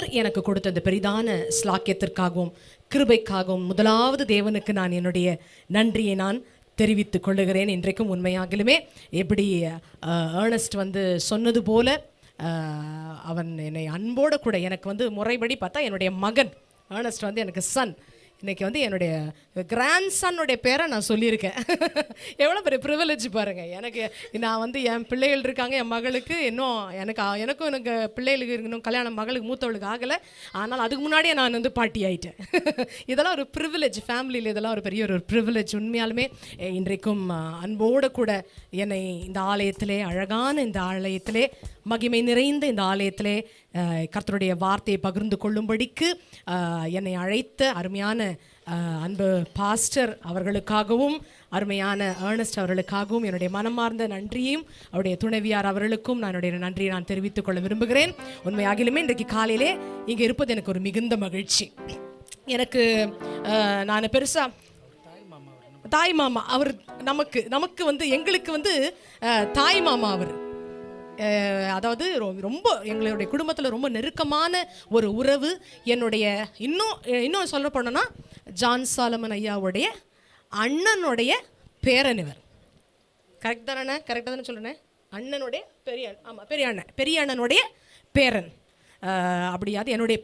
கர்த்தர் எனக்கு கொடுத்த அந்த பெரிதான ஸ்லாக்கியத்திற்காகவும் கிருபைக்காகவும் முதலாவது தேவனுக்கு நான் என்னுடைய நன்றியை நான் தெரிவித்துக் கொள்ளுகிறேன். இன்றைக்கும் உண்மையாகலுமே எப்படி ஏர்னஸ்ட் சொன்னது போல அவன் என்னை அன்போடு கூட எனக்கு முறைப்படி பார்த்தா என்னுடைய மகன் ஏர்னஸ்ட் எனக்கு சன். இன்றைக்கி என்னுடைய கிராண்ட் சன்னுடைய பேரை நான் சொல்லியிருக்கேன். எவ்வளோ பெரிய ப்ரிவிலேஜ் பாருங்கள். நான் என் பிள்ளைகள் இருக்காங்க, என் மகளுக்கு இன்னும் எனக்கும் பிள்ளைகளுக்கு இன்னும் கல்யாணம் மகளுக்கு மூத்தவளுக்கு ஆகலை. ஆனால் அதுக்கு முன்னாடியே நான் பாட்டி ஆகிட்டேன். இதெல்லாம் ஒரு ப்ரிவிலேஜ், ஃபேமிலியில் இதெல்லாம் ஒரு பெரிய ஒரு ப்ரிவிலேஜ். உண்மையாலுமே இன்றைக்கும் அன்போடு கூட என்னை இந்த ஆலயத்திலே, அழகான இந்த ஆலயத்திலே, மகிமை நிறைந்த இந்த ஆலயத்திலே கர்த்தருடைய வார்த்தையை பகிர்ந்து கொள்ளும்படிக்கு என்னை அழைத்த அருமையான அன்பு பாஸ்டர் அவர்களுக்காகவும் அருமையான ஏர்னஸ்ட் அவர்களுக்காகவும் என்னுடைய மனமார்ந்த நன்றியும் அவருடைய துணைவியார் அவர்களுக்கும் நான் என்னுடைய நன்றியை நான் தெரிவித்துக் கொள்ள விரும்புகிறேன். உண்மையாகிலுமே இன்றைக்கு காலையிலே இங்கே இருப்பது எனக்கு ஒரு மிகுந்த மகிழ்ச்சி. நான் பெருசாக தாய் மாமா அவர் நமக்கு எங்களுக்கு தாய் மாமா அவர், அதாவது ரொம்ப எங்களுடைய குடும்பத்தில் ரொம்ப நெருக்கமான ஒரு உறவு. என்னுடைய இன்னும் சொல்ல போனோன்னா ஜான் சாலமன் ஐயாவுடைய அண்ணனுடைய பேரன் இவர். கரெக்டாக தானே சொல்கிறேன்? அண்ணனுடைய பெரிய அண்ணனுடைய பேரன். அப்படியாது என்னுடைய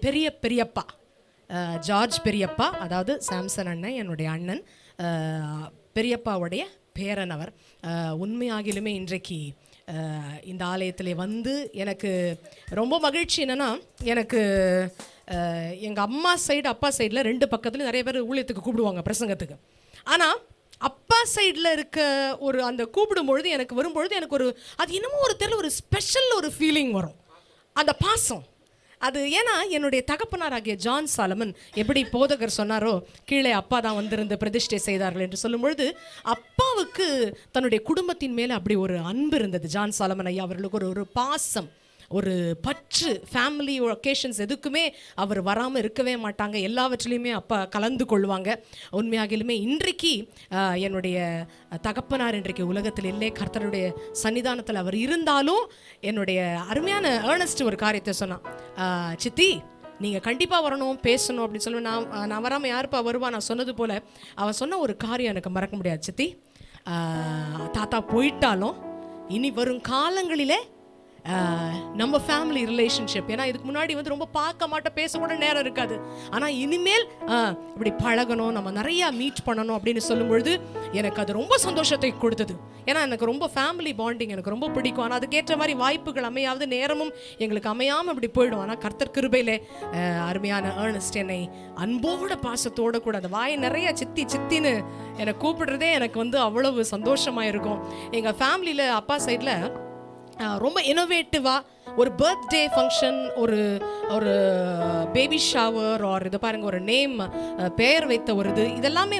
பெரியப்பா ஜார்ஜ் பெரியப்பா, அதாவது சாம்சன் அண்ணன் என்னுடைய அண்ணன், பெரியப்பாவுடைய பேரன் அவர். உண்மையாகிலுமே இன்றைக்கு இந்த ஆலயத்தில் எனக்கு ரொம்ப மகிழ்ச்சி. என்னென்னா எனக்கு எங்கள் அம்மா சைடு அப்பா சைடில் ரெண்டு பக்கத்துலையும் நிறைய பேர் ஊழியத்துக்கு கூப்பிடுவாங்க பிரசங்கத்துக்கு. ஆனால் அப்பா சைடில் இருக்க ஒரு அந்த கூப்பிடும்பொழுது எனக்கு வரும்பொழுது எனக்கு அது என்னமோ ஒரு தெரியல, ஒரு ஸ்பெஷல் ஒரு ஃபீலிங் வரும், அந்த பாசம். அது ஏன்னா என்னுடைய தகப்பனாராகிய ஜான் சாலமன் எப்படி போதகர் சொன்னாரோ, கீழே அப்பா தான் வந்திருந்து பிரதிஷ்டை செய்தார்கள் என்று சொல்லும் பொழுது அப்பாவுக்கு தன்னுடைய குடும்பத்தின் மேலே அப்படி ஒரு அன்பு இருந்தது. ஜான் சாலமன் ஐயா அவர்களுக்கு ஒரு பாசம், ஒரு பற்று. ஃபேமிலி ஒகேஷன்ஸ் எதுக்குமே அவர் வராமல் இருக்கவே மாட்டாங்க, எல்லாவற்றிலையுமே அப்பா கலந்து கொள்வாங்க. உண்மையாகிலுமே இன்றைக்கு என்னுடைய தகப்பனார் இன்றைக்கு உலகத்தில் இல்லை, கர்த்தருடைய சன்னிதானத்தில் அவர் இருந்தாலும் என்னுடைய அருமையான ஏர்னஸ்ட் ஒரு காரியத்தை சொன்னான், சித்தி நீங்கள் கண்டிப்பாக வரணும் பேசணும் அப்படின்னு சொல்லி. நான் வராமல் யாருப்பா வருவா? நான் சொன்னது போல் அவன் சொன்ன ஒரு காரியம் எனக்கு மறக்க முடியாது. சித்தி, தாத்தா போயிட்டாலும் இனி வரும் காலங்களிலே நம்ம ஃபேமிலி ரிலேஷன்ஷிப், ஏன்னா இதுக்கு முன்னாடி ரொம்ப பார்க்க மாட்டோம், பேச கூட நேரம் இருக்காது, ஆனால் இனிமேல் இப்படி பழகணும், நம்ம நிறையா மீட் பண்ணணும் அப்படின்னு சொல்லும்பொழுது எனக்கு அது ரொம்ப சந்தோஷத்தை கொடுத்தது. ஏன்னா எனக்கு ரொம்ப ஃபேமிலி பாண்டிங் எனக்கு ரொம்ப பிடிக்கும். ஆனால் அதுக்கேற்ற மாதிரி வாய்ப்புகள் அமையாவது, நேரமும் எங்களுக்கு அமையாமல் இப்படி போயிடும். ஆனால் கர்த்தர் கிருபையிலே அருமையான ஏர்னஸ்ட் என்னை அன்போட பாசத்தோடு கூட அந்த வாய் நிறைய சித்தி சித்தின்னு என்னை கூப்பிடுறதே எனக்கு அவ்வளவு சந்தோஷமாக இருக்கும். எங்கள் ஃபேமிலியில் அப்பா சைடில் ரொம்ப இனோவேட்டிவாக ஒரு பர்த்டே ஃபங்க்ஷன், ஒரு பேபி ஷவர், ஆர் இது பாருங்கள் ஒரு நேம் பெயர் வைத்த ஒரு இதெல்லாமே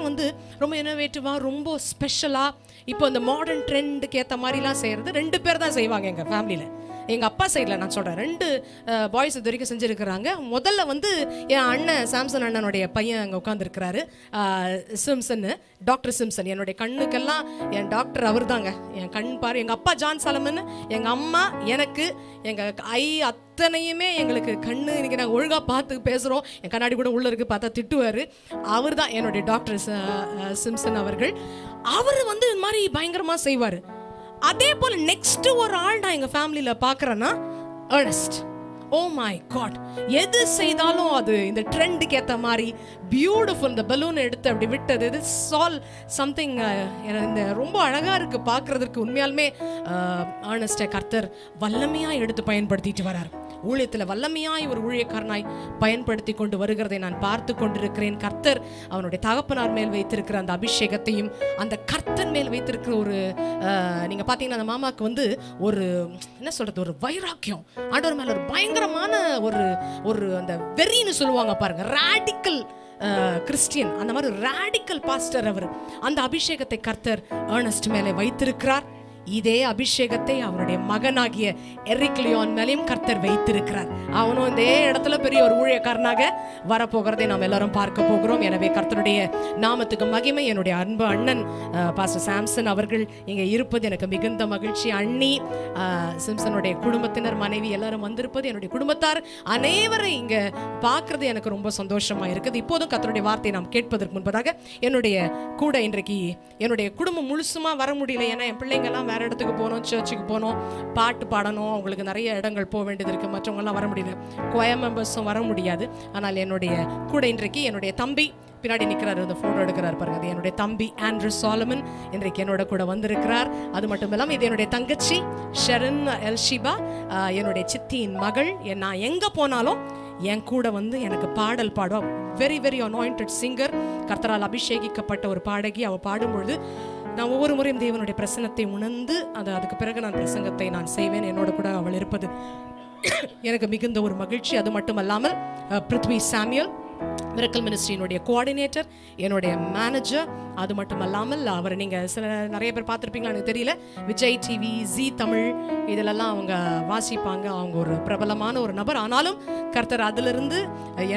ரொம்ப இனோவேட்டிவாக ரொம்ப ஸ்பெஷலாக இப்போ இந்த மாடர்ன் ட்ரெண்டுக்கு ஏற்ற மாதிரிலாம் செய்கிறது 2 பேர் தான் செய்வாங்க எங்கள் ஃபேமிலியில். எங்கள் அப்பா சைடில் நான் சொல்கிறேன் 2 பாய்ஸ் இது வரைக்கும் செஞ்சுருக்கிறாங்க. முதல்ல என் அண்ணன் சாம்சன் அண்ணனுடைய பையன் அங்கே உட்காந்துருக்கிறாரு, சிம்சன்னு, டாக்டர் சிம்சன். என்னுடைய கண்ணுக்கெல்லாம் என் டாக்டர் அவர் தாங்க, என் கண் பாரு. எங்கள் அப்பா ஜான் சாலமன், எங்கள் அம்மா எனக்கு, எங்கள் அத்தனையுமே எங்களுக்கு கண்ணு. இன்றைக்கி நாங்கள் ஒழுங்காக பார்த்து பேசுகிறோம், என் கண்ணாடி கூட உள்ளே இருக்குது, பார்த்தா திட்டுவார். அவர் தான் என்னுடைய டாக்டர் சிம்சன் அவர்கள். அவர் இது மாதிரி பயங்கரமாக செய்வார். அதே போல் நெக்ஸ்ட் ஒரு ஆள் நான் எங்கள் ஃபேமிலியில் பார்க்குறேன்னா ஏர்னஸ்ட். ஓ மை காட், எது செய்தாலும் அது இந்த ட்ரெண்டுக்கு ஏற்ற மாதிரி பியூட்டிஃபுல். இந்த பலூன் எடுத்து அப்படி விட்டது, இது ஆல் சம்திங் இந்த ரொம்ப அழகாக இருக்குது பார்க்குறதுக்கு. உண்மையாலுமே ஏர்னஸ்டை கர்த்தர் வல்லமையாக எடுத்து பயன்படுத்திட்டு வரார். ஊழியத்தில் வல்லமையாய் ஒரு ஊழியக்காரனாய் பயன்படுத்தி கொண்டு வருகிறதை நான் பார்த்து கொண்டிருக்கிறேன். கர்த்தர் அவனுடைய தகப்பனார் மேல் வைத்திருக்கிற அந்த அபிஷேகத்தையும் அந்த கர்த்தர் மேல் வைத்திருக்கிற ஒரு நீங்கள் பார்த்தீங்கன்னா அந்த மாமாவுக்கு ஒரு என்ன சொல்கிறது, ஒரு வைராக்கியம், ஆண்டவர் மேலே ஒரு பயங்கரமான ஒரு அந்த வெறின்னு சொல்லுவாங்க பாருங்க, ராடிக்கல் கிறிஸ்டியன், அந்த மாதிரி ராடிக்கல் பாஸ்டர் அவர். அந்த அபிஷேகத்தை கர்த்தர் ஏர்னஸ்ட் மேலே வைத்திருக்கிறார். இதே அபிஷேகத்தை அவருடைய மகனாகிய எரிக் லியோன் மேலேயும் கர்த்தர் வைத்திருக்கிறார். அவனும் இதே இடத்துல பெரிய ஒரு ஊழியக்காரனாக வரப்போகிறதை நாம் எல்லாரும் பார்க்க போகிறோம். எனவே கர்த்தருடைய நாமத்துக்கு மகிமை. என்னுடைய அன்பு அண்ணன் பாஸ்டர் சாம்சன் அவர்கள் இங்கே இருப்பது எனக்கு மிகுந்த மகிழ்ச்சி. அண்ணி சிம்சனுடைய குடும்பத்தினர், மனைவி எல்லாரும் வந்திருப்பது, என்னுடைய குடும்பத்தார் அனைவரை இங்கே பார்க்கறது எனக்கு ரொம்ப சந்தோஷமா இருக்குது. இப்போதும் கர்த்தருடைய வார்த்தையை நாம் கேட்பதற்கு முன்பதாக என்னுடைய கூட இன்றைக்கு என்னுடைய குடும்பம் முழுசுமா வர முடியல. ஏன்னா என் பிள்ளைங்கெல்லாம் வேற இடத்துக்கு போனோம், சர்ச்சுக்கு போனோம், பாட்டு பாடணும், அவங்களுக்கு நிறைய இடங்கள் போக வேண்டியது இருக்குது. மற்றவங்கெல்லாம் வர முடியல, கொயர் மெம்பர்ஸும் வர முடியாது. ஆனால் என்னுடைய கூட இன்றைக்கு என்னுடைய தம்பி பின்னாடி நிற்கிறார், அந்த ஃபோட்டோ எடுக்கிறார் பாருங்க, அது என்னுடைய தம்பி ஆண்ட்ரூ சாலமன் இன்றைக்கு என்னோட கூட வந்திருக்கிறார். அது மட்டும் இல்லாமல் இது என்னுடைய தங்கச்சி ஷெரின் எல்ஷிபா, என்னுடைய சித்தியின் மகள். நான் எங்கே போனாலும் என் கூட வந்து எனக்கு பாடல் பாடுவா. வெரி வெரி அனாயிண்டட் சிங்கர், கர்த்தரால் அபிஷேகிக்கப்பட்ட ஒரு பாடகி. அவள் பாடும்பொழுது நான் ஒவ்வொரு முறையும் தேவனுடைய பிரசன்னத்தை உணர்ந்து அதுக்கு பிறகு நான் பிரசங்கத்தை நான் செய்வேன். என்னோட கூட அவள் இருப்பது எனக்கு மிகுந்த ஒரு மகிழ்ச்சி. அது மட்டும் அல்லாமல் பிருத்வி சாமியல் மிரக்கல் மினிஸ்ட்ரியினுடைய கோஆர்டினேட்டர், என்னுடைய மேனேஜர். அது மட்டும் அல்லாமல் அவர் நீங்கள் நிறைய பேர் பார்த்துருப்பீங்களா எனக்கு தெரியல, விஜய் டிவி, ஜி தமிழ் இதிலெல்லாம் அவங்க வாசிப்பாங்க. அவங்க ஒரு பிரபலமான ஒரு நபர். ஆனாலும் கர்த்தர் அதிலிருந்து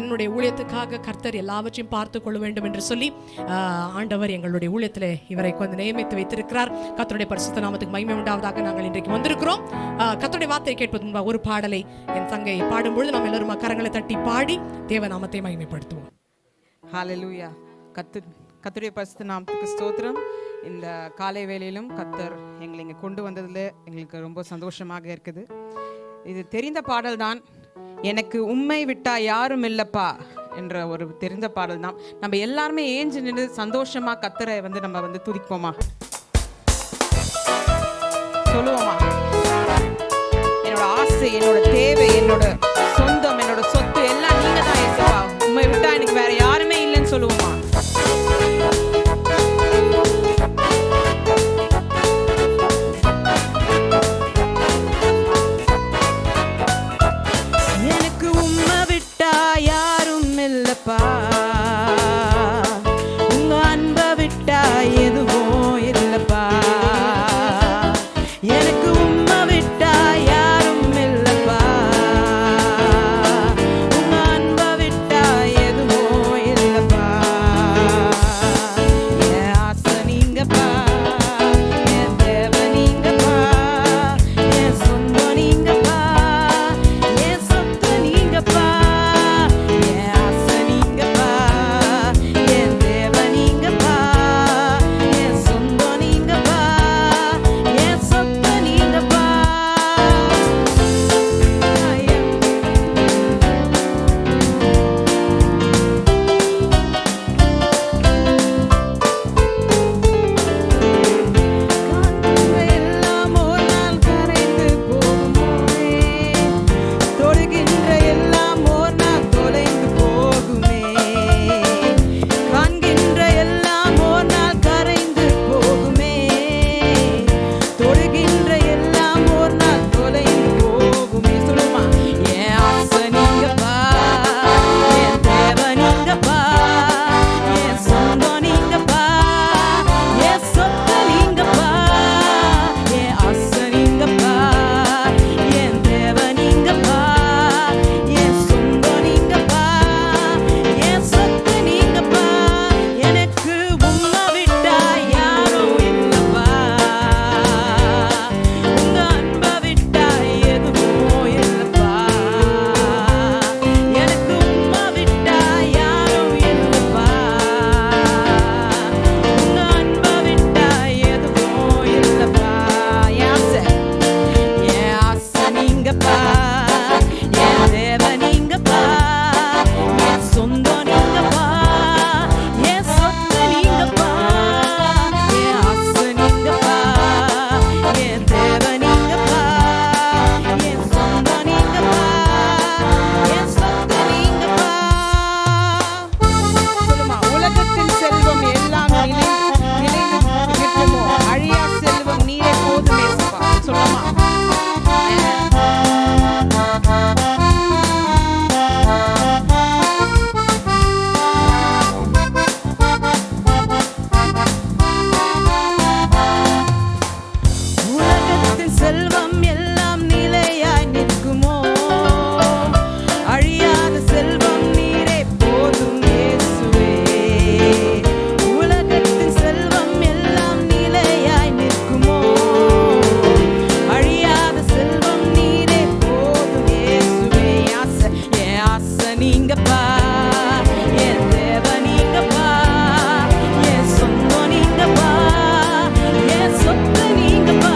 என்னுடைய ஊழியத்துக்காக கர்த்தர் எல்லாவற்றையும் பார்த்து கொள்ள வேண்டும் என்று சொல்லி ஆண்டவர் எங்களுடைய ஊழியத்தில் இவரை கொஞ்சம் நியமித்து வைத்திருக்கிறார். கர்த்தருடைய பரிசுத்த நாமத்துக்கு மகிமை உண்டாவதாக நாங்கள் இன்றைக்கு வந்திருக்கிறோம். கர்த்தருடைய வார்த்தையை கேட்பது முன்பாக ஒரு பாடலை என் தங்கை பாடும்பொழுது நம்ம எல்லாரும் கரங்களை தட்டி பாடி தேவ நாமத்தை மகிமைப்படுத்துவோம். ஹல்லேலூயா. கர்த்தருடைய பரிசுத்த நாமத்துக்கு ஸ்தோத்திரம். இந்த காலை வேளையிலும் கர்த்தர் எங்களை இங்கே கொண்டு வந்ததில் எங்களுக்கு ரொம்ப சந்தோஷமாக இருக்குது. இது தெரிந்த பாடல் தான், எனக்கு உம்மை விட்டா யாரும் இல்லப்பா என்ற ஒரு தெரிந்த பாடல் தான். நம்ம எல்லாருமே ஏஞ்சு நின்று சந்தோஷமா கர்த்தரை வந்து நம்ம வந்து துதிப்போமா, சொல்லுவோமா? என்னோட ஆசை, என்னோட தேவை, என்னோட சொந்தம், என்னோட சொத்து எல்லாம் நீங்க தான் ஏசப்பா. உம்மை விட்டா எனக்கு வேற யாருமே இல்லைன்னு சொல்லுவோமா? எனக்கு உம்மை விட்டா யாரும் இல்லப்பா, உங்க அன்பை விட்டா எதுவும் இல்லப்பா. எனக்கு உம்மை விட்டா யாரும் இல்லப்பா, உங்க அன்பை விட்டா எதுவும் இல்லப்பா. ஆசை நீங்கப்பா, என் தேவ நீங்கப்பா, என் சொந்தம் நீங்கப்பா, என் சொத்து நீங்கப்பா,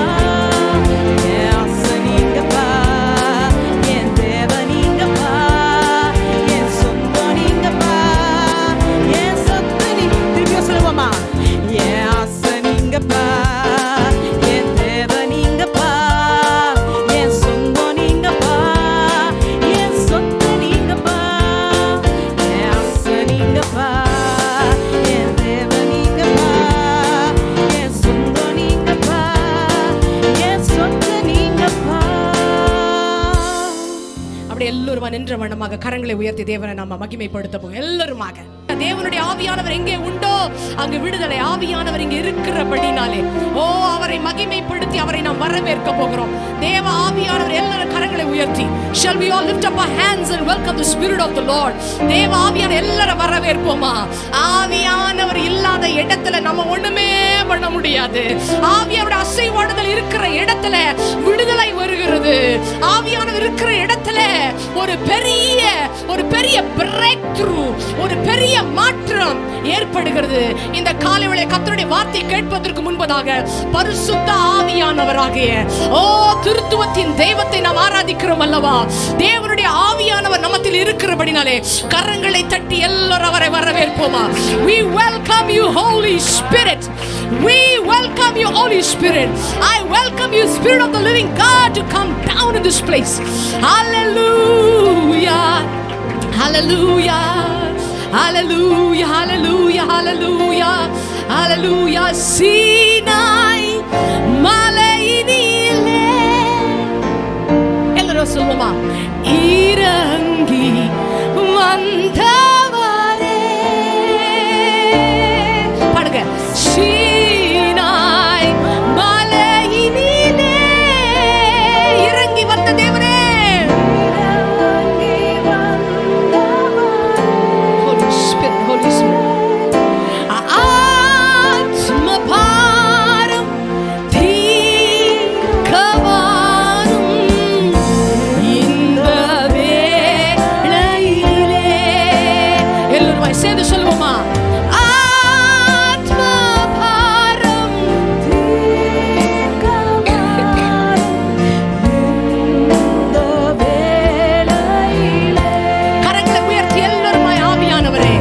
என் ஆசை நீங்கப்பா, என் தேவ நீங்கப்பா, என் சொந்தம் நீங்கப்பா, என் சொத்து நீ. திருப்பியும் சொல்லுவோமா? என் ஆசை நீங்கப்பா, என் தேவ நீங்கப்பா, என் சொந்தம் நீங்கப்பா, என் சொத்து நீங்கப்பா, என் ஆசை நீங்கப்பா, என் தேவ நீங்கப்பா, என் சொந்தம் நீங்கப்பா, என் சொத்து நீங்கப்பா. அப்படி எல்லோருமா நின்ற வண்ணமாக கரங்களை உயர்த்தி தேவனை நாம மகிமைப்படுத்த போகும். எல்லோருமாக தேவனுடைய ஆவியானவர் எங்கே உண்டோ அங்கு விடுதலை. ஆவியானவர் இங்கே இருக்கிறபடினாலே அவரை மகிமைப்படுத்தி அவரை நாம் வரவேற்க போகிறோம். தேவ ஆவியானவர் எல்லாரும் கரங்களை உயர்த்தி shall we all lift up our hands and welcome the spirit of the Lord. தேவ ஆவியானவர் எல்லாரும் வரவேற்போமா? ஆவியானவர் இல்லாத இடத்துல நம்ம ஒண்ணுமே பண்ண முடியாது. ஆவியானவர் அசைவாடுதல் இருக்கிற இடத்துல விடுதலை வருகிறது. ஆவியானவர் இருக்கிற இடத்துல ஒரு பெரிய பிரேக் த்ரூ, ஒரு பெரிய மாற்றம் ஏற்படுகிறது. இந்த காலை வேளை கர்த்தருடைய வார்த்தை கேட்பதற்கு முன்பதாக பரிசுத்த ஆவியானவராகிய திருத்துவத்தின் தெய்வத்தை நாம் ஆராதிக்கிறோம் அல்லவா? தேவனுடைய ஆவியானவர் நம்மத்தில் இருக்கிறபடினாலே கரங்களை தட்டி எல்லாரும் அவரை வரவேற்போமா? We welcome you Holy Spirit. We welcome you Holy Spirit. I welcome you Spirit of the living God to come down in this place. Hallelujah. Hallelujah. Hallelujah, hallelujah, hallelujah, hallelujah. Sinai மலையினிலே எல்லாரும் சொல்லுமா? இறங்கி வந்தவரே. பாடுங்க. சீனாய் மலையினிலே இறங்கி வந்த தேவனே. Holy Spirit, ஆத்ம பாரம் தீர்க்கவாரும் இந்த வேளையிலே. எல்லோரும் சேர்ந்து சொல்லுவோமா? ஆத்ம பாரம் இந்த வேளையிலே. கரங்களை உயர்த்தி எல்லோருமாய் ஆவியானவரே,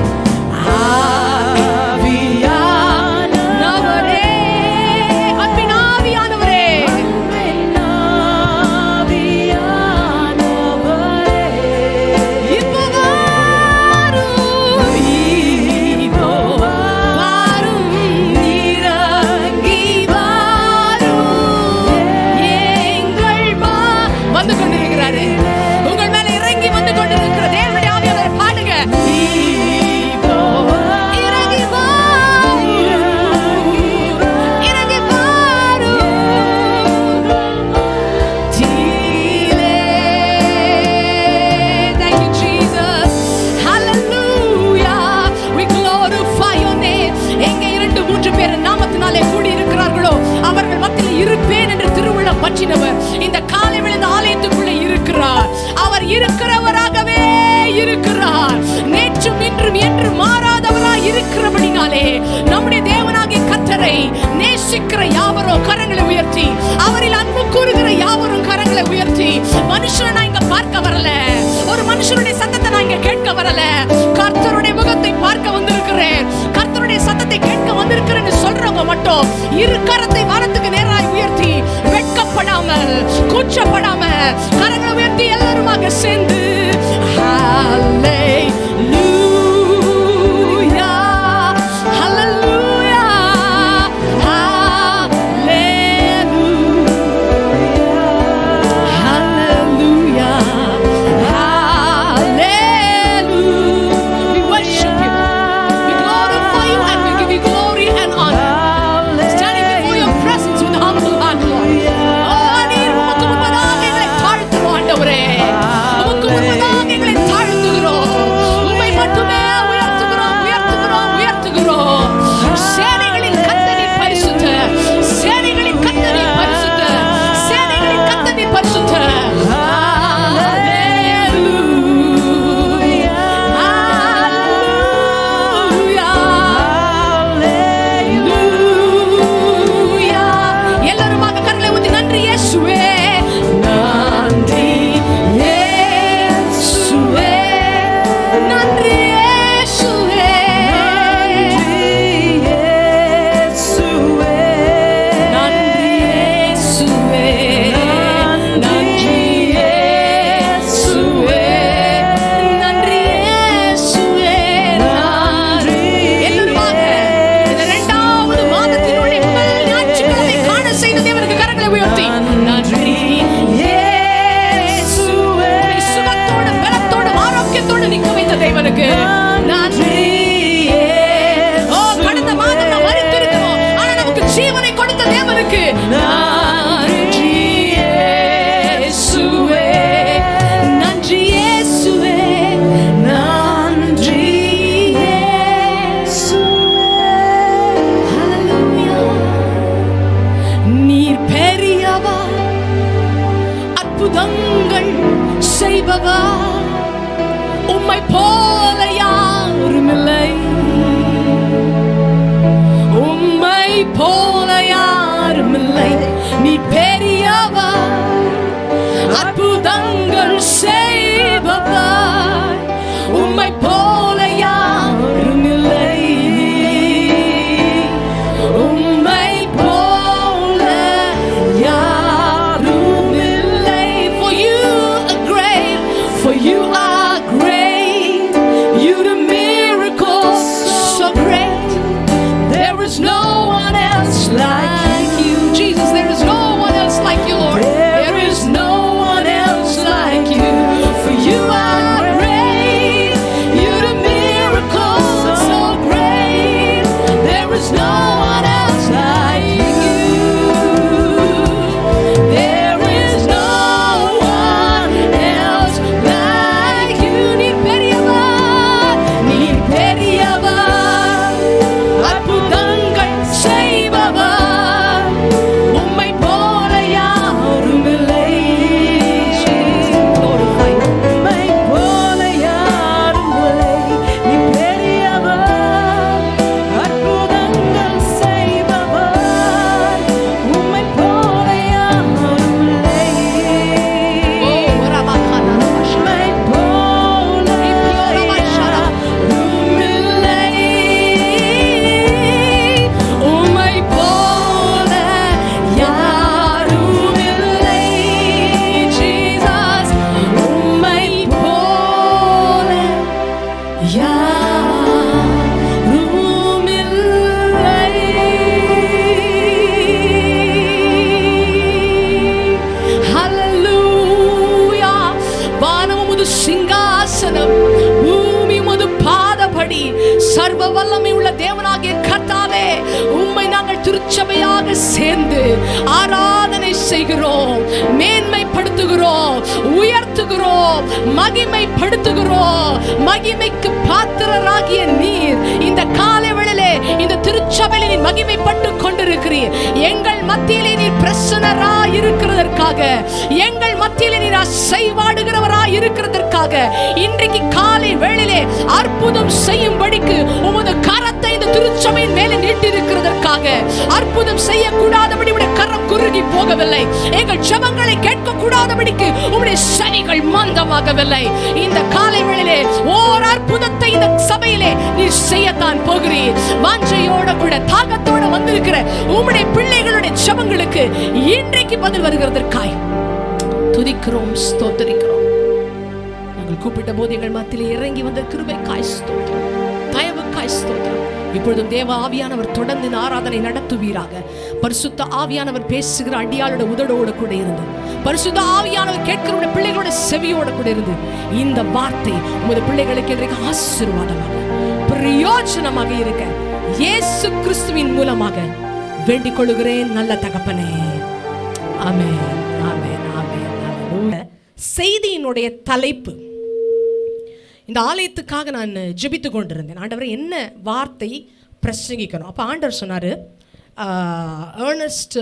உங்கள் மேல இறங்கி வந்து கொண்டிருக்கிற தேவனுடைய ஆவியானவர் பாடுங்க. இறங்கி வாரும். Thank you Jesus. Hallelujah. We glorify your name. எங்கே 2-3 பேர் நாமத்தினாலே கூடி இருக்கிறார்களோ அவர்கள் மத்தியில் இருப்பேன் என்று திருவுள்ளம் பற்றினவர் இந்த காலை வேளை ஆலயத்துக்குள்ளே இருக்கிறார். அவர் இருக்கிறவராகவே இருக்கிறார். நேற்றும் இன்றும் என்று மாறாதவராய் இருக்கிறபடினாலே நம்முடைய தேவனாகிய கர்த்தரை நேசிக்கிற யாவரும் கரங்களை உயர்த்தி, அவரில் அன்பு கூறுகிற யாவரும் கரங்களை உயர்த்தி. மனுஷனை நான் இங்க பார்க்க வரல, ஒரு மனுஷனுடைய சத்தத்தை நான் இங்க கேட்க வரல, கர்த்தருடைய முகத்தை பார்க்க வந்திருக்கிறேன், கர்த்தருடைய சத்தத்தை கேட்க வந்திருக்கிறேன்னு சொல்றவங்க மட்டும் இரு கரத்தை வானத்துக்கு நேராய் உயர்த்தி வெட்கப்படாமல் கூச்சப்படாம கரங்களை உயர்த்தி எல்லாருமாக சேர்ந்து ஹல்லேலூயா ஹல்லேலூயா ஹல்லேலூயா ஹல்லேலூயா. We worship you, we glorify you and we give you glory and honor. Standing before your presence with humble heart, Lord. நீர் உமக்கு முன்பதாக எங்களை தாழ்த்துவோம் ஆண்டவரே. உமக்கு சிங்காசனம், பூமி உமது பாதபடி. சர்வ வல்லமை உள்ள தேவனாகிய கர்த்தாவே, உம்மை நாங்கள் திருச்சபையாக சேர்ந்து ஆராதனை செய்கிறோம், மேன்மைப்படுத்துகிறோம், உயர்த்துகிறோம், மகிமைப்படுத்துகிறோம். மகிமைக்கு பாத்திரராகிய நீர் இந்த காலை வேளையிலே இந்த திருச்சபையிலே நீர் மகிமைப்பட்டு கொண்டிருக்கிறீர். எங்கள் மத்தியிலே நீர் பிரசன்னராய் இருக்கிறதற்காக, எங்கள் மத்தியிலே நீர் அசைவாடுகிறவராய் இருக்கிறதற்காக, இன்றைக்கு காலை வேளையிலே அற்புதம் செய்யும்படிக்கு உமது கரத்தை இந்த திருச்சபையின் மேலே நீட்டி இருக்கிறதற்காக, அற்புதம் செய்யக்கூடாதபடி உடைய கரம் குறுகி போகவில்லை, எங்கள் ஜெபங்களை கேட்க கூடாதபடிக்கு உம்முடைய செவிகள் மந்தமாகவில்லை. இந்த காலை வேளையிலே ஓர் அற்புதத்தை இந்த சபையிலே நீர் செய்யத்தான் போகிறீர். வாஞ்சையோட கூட தாகத்தோட வந்திருக்கிற உம்முடைய பிள்ளைகளுடைய ஜெபங்களுக்கு இன்றைக்கு பதில் வருகிறதற்காய் துதிக்கிறோம், ஸ்தோத்திரிக்கிறோம். நாங்கள் கூப்பிட்ட போது எங்கள் மத்தியிலே இறங்கி வந்த கிருபைக்காய் ஸ்தோத்திரம், தயவுக்காய் ஸ்தோத்திரம். இப்பொழுதும் தேவ ஆவியானவர் தொடர்ந்து இந்த ஆராதனை நடத்துவீராக. பரிசுத்த ஆவியானவர் பேசுகிற அடியாளோட உதடோடு கூட இருந்து, பரிசுத்த ஆவியானவர் கேட்கிற பிள்ளைகளோட செவியோட கூட இருந்து, இந்த வார்த்தை உமது பிள்ளைகளுக்கு இன்றைக்கு ஆசீர்வாதமாக பிரயோஜனமாக இருக்க இயேசு கிறிஸ்துவின் மூலமாக வேண்டிக் கொள்கிறேன் நல்ல தகப்பனே. ஆமென், ஆமென், ஆமென். செய்தியினுடைய தலைப்பு, இந்த ஆலயத்துக்காக நான் ஜெபித்து கொண்டிருந்தேன், ஆண்டவரே என்ன வார்த்தை பிரசங்கிக்கணும். அப்போ ஆண்டவர் சொன்னார், ஏர்னஸ்ட்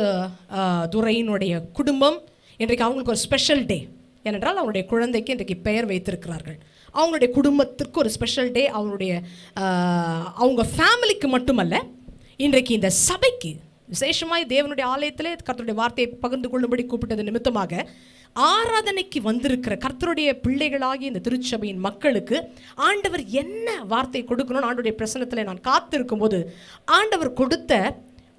துரையினுடைய குடும்பம் இன்றைக்கு அவங்களுக்கு ஒரு ஸ்பெஷல் டே. ஏனென்றால் அவருடைய குழந்தைக்கு இன்றைக்கு பெயர் வைத்திருக்கிறார்கள். அவங்களுடைய குடும்பத்திற்கு ஒரு ஸ்பெஷல் டே. அவங்க ஃபேமிலிக்கு மட்டுமல்ல, இன்றைக்கு இந்த சபைக்கு விசேஷமாய் தேவனுடைய ஆலயத்திலே கர்த்தருடைய வார்த்தையை பகிர்ந்து கொள்ளும்படி கூப்பிட்டது நிமித்தமாக ஆராதனைக்கு வந்திருக்கிற கர்த்தருடைய பிள்ளைகளாகி இந்த திருச்சபையின் மக்களுக்கு ஆண்டவர் என்ன வார்த்தை கொடுக்கணும்னு ஆண்டவருடைய பிரசன்னத்தில் நான் காத்திருக்கும் போது ஆண்டவர் கொடுத்த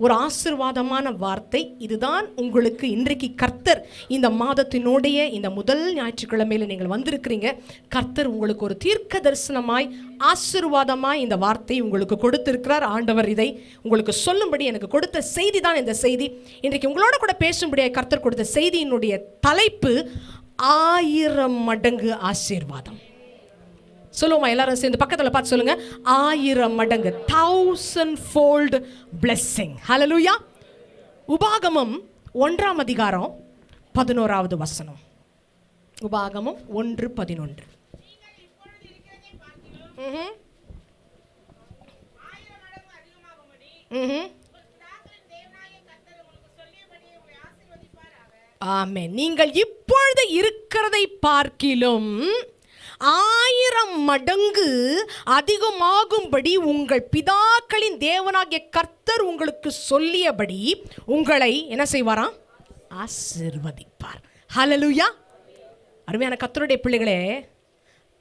ஒரு ஆசீர்வாதமான வார்த்தை இதுதான். உங்களுக்கு இன்றைக்கு கர்த்தர் இந்த மாதத்தினுடைய இந்த முதல் ஞாயிற்றுக்கிழமையில் நீங்கள் வந்திருக்கிறீங்க. கர்த்தர் உங்களுக்கு ஒரு தீர்க்க தரிசனமாய் ஆசீர்வாதமாய் இந்த வார்த்தை உங்களுக்கு கொடுத்திருக்கிறார். ஆண்டவர் இதை உங்களுக்கு சொல்லும்படி எனக்கு கொடுத்த செய்தி தான் இந்த செய்தி. இன்றைக்கு உங்களோட கூட பேசும்படியாக கர்த்தர் கொடுத்த செய்தியினுடைய தலைப்பு 1000 மடங்கு ஆசீர்வாதம். சொல்லுவோமா எல்லாரும் சேர்ந்து? பக்கத்தில் பார்த்து சொல்லுங்க, 1000 மடங்கு, 1000-fold blessing. ஹல்லேலூயா. உபாகமம் 1ஆம் அதிகாரம் 11வது வசனம். உபாகமம் 1:11. ஆமென். நீங்கள் இப்பொழுது இருக்கிறதை பார்க்கிலும் 1000 மடங்கு அதிகமாகும்படி உங்கள் பிதாக்களின் தேவனாகிய கர்த்தர் உங்களுக்கு சொல்லியபடி உங்களை என்ன செய்வாராம்? ஆசீர்வதிப்பார். ஹல்லேலூயா. அருமையான கர்த்தருடைய பிள்ளைகளே,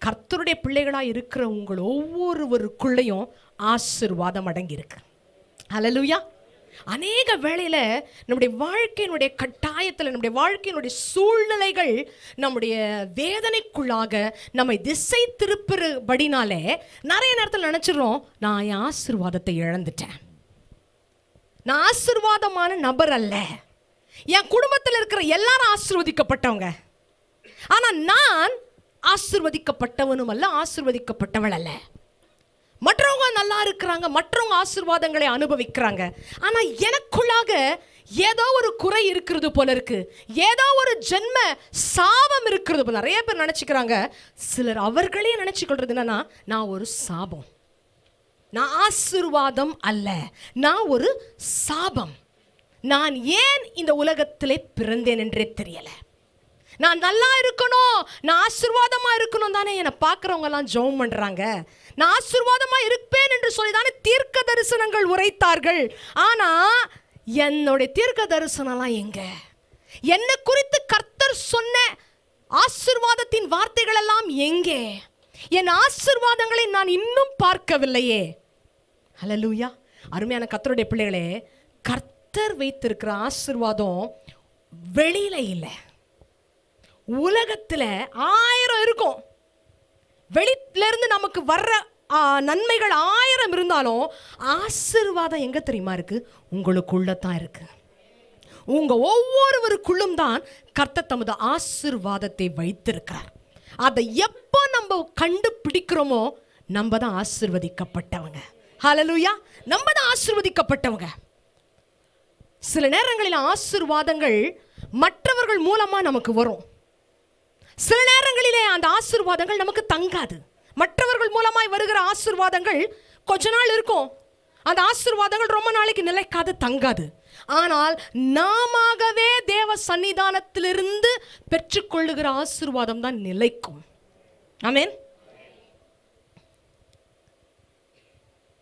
கர்த்தருடைய பிள்ளைகளாக இருக்கிற உங்கள் ஒவ்வொருவருக்குள்ளேயும் ஆசீர்வாதம் அடங்கி இருக்கு. ஹல்லேலூயா. அநேக வேளையில் நம்முடைய வாழ்க்கையினுடைய கட்டாயத்தில், நம்முடைய வாழ்க்கையினுடைய சூழ்நிலைகள் நம்முடைய வேதனைக்குள்ளாக நம்மை திசை திருப்புறபடினாலே நிறைய நேரத்தில் நினச்சிடுறோம், நான் என் ஆசீர்வாதத்தை இழந்துட்டேன், நான் ஆசீர்வாதமான நபர் அல்ல, என் குடும்பத்தில் இருக்கிற எல்லாரும் ஆசீர்வதிக்கப்பட்டவங்க, ஆனால் நான் ஆசீர்வதிக்கப்பட்டவனும் அல்ல, ஆசீர்வதிக்கப்பட்டவள் அல்ல. மற்றவங்க நல்லா இருக்கிறாங்க, மற்றவங்க ஆசீர்வாதங்களை அனுபவிக்கிறாங்க, ஆனால் எனக்குள்ளாக ஏதோ ஒரு குறை இருக்கிறது போல இருக்கு, ஏதோ ஒரு ஜென்ம சாபம் இருக்கிறது போல. நிறைய பேர் நினச்சிக்கிறாங்க, சிலர் அவர்களே நினச்சிக்கொள்றது என்னன்னா, நான் ஒரு சாபம், நான் ஆசீர்வாதம் அல்ல, நான் ஒரு சாபம், நான் ஏன் இந்த உலகத்திலே பிறந்தேன் என்றே தெரியலை, நான் நல்லா இருக்கணும், நான் ஆசீர்வாதமா இருக்கணும் தானே என்னை பார்க்குறவங்க எல்லாம் ஜெபம் பண்றாங்க, நான் ஆசீர்வாதமா இருப்பேன் என்று சொல்லி தானே தீர்க்க தரிசனங்கள் உரைத்தார்கள். ஆனா என்னுடைய தீர்க்க தரிசனம்லாம் எங்க? என்னை குறித்து கர்த்தர் சொன்ன ஆசீர்வாதத்தின் வார்த்தைகள் எல்லாம் எங்கே? என் ஆசீர்வாதங்களை நான் இன்னும் பார்க்கவில்லையே. ஹல்லேலூயா. அருமையான கர்த்தருடைய பிள்ளைகளே, கர்த்தர் வைத்திருக்கிற ஆசீர்வாதம் வெளியில இல்லை, உலகத்தில் 1000 இருக்கும். வெளியிலிருந்து நமக்கு வர்ற நன்மைகள் 1000 இருந்தாலும் ஆசீர்வாதம் எங்க தெரியுமா இருக்கு? உங்களுக்குள்ள தான் இருக்கு. உங்க ஒவ்வொருவருக்குள்ளும் தான் கர்த்தர் தமது ஆசீர்வாதத்தை வைத்திருக்கிறார். அதை எப்போ நம்ம கண்டுபிடிக்கிறோமோ நம்ம தான் ஆசீர்வதிக்கப்பட்டவங்க. ஹல்லேலூயா, நம்ம தான் ஆசீர்வதிக்கப்பட்டவங்க. சில நேரங்களில் ஆசீர்வாதங்கள் மற்றவர்கள் மூலமா நமக்கு வரும். சில நேரங்களிலே அந்த ஆசீர்வாதங்கள் நமக்கு தங்காது. மற்றவர்கள் மூலமாய் வருகிற ஆசீர்வாதங்கள் கொஞ்ச நாள் இருக்கும். அந்த ஆசீர்வாதங்கள் ரொம்ப நாளைக்கு நிலைக்காது, தங்காது. ஆனால் நாமவே தேவ சன்னிதானத்திலிருந்து பெற்றுக்கொள்ளுகிற ஆசீர்வாதம் தான் நிலைக்கும். ஆமென்.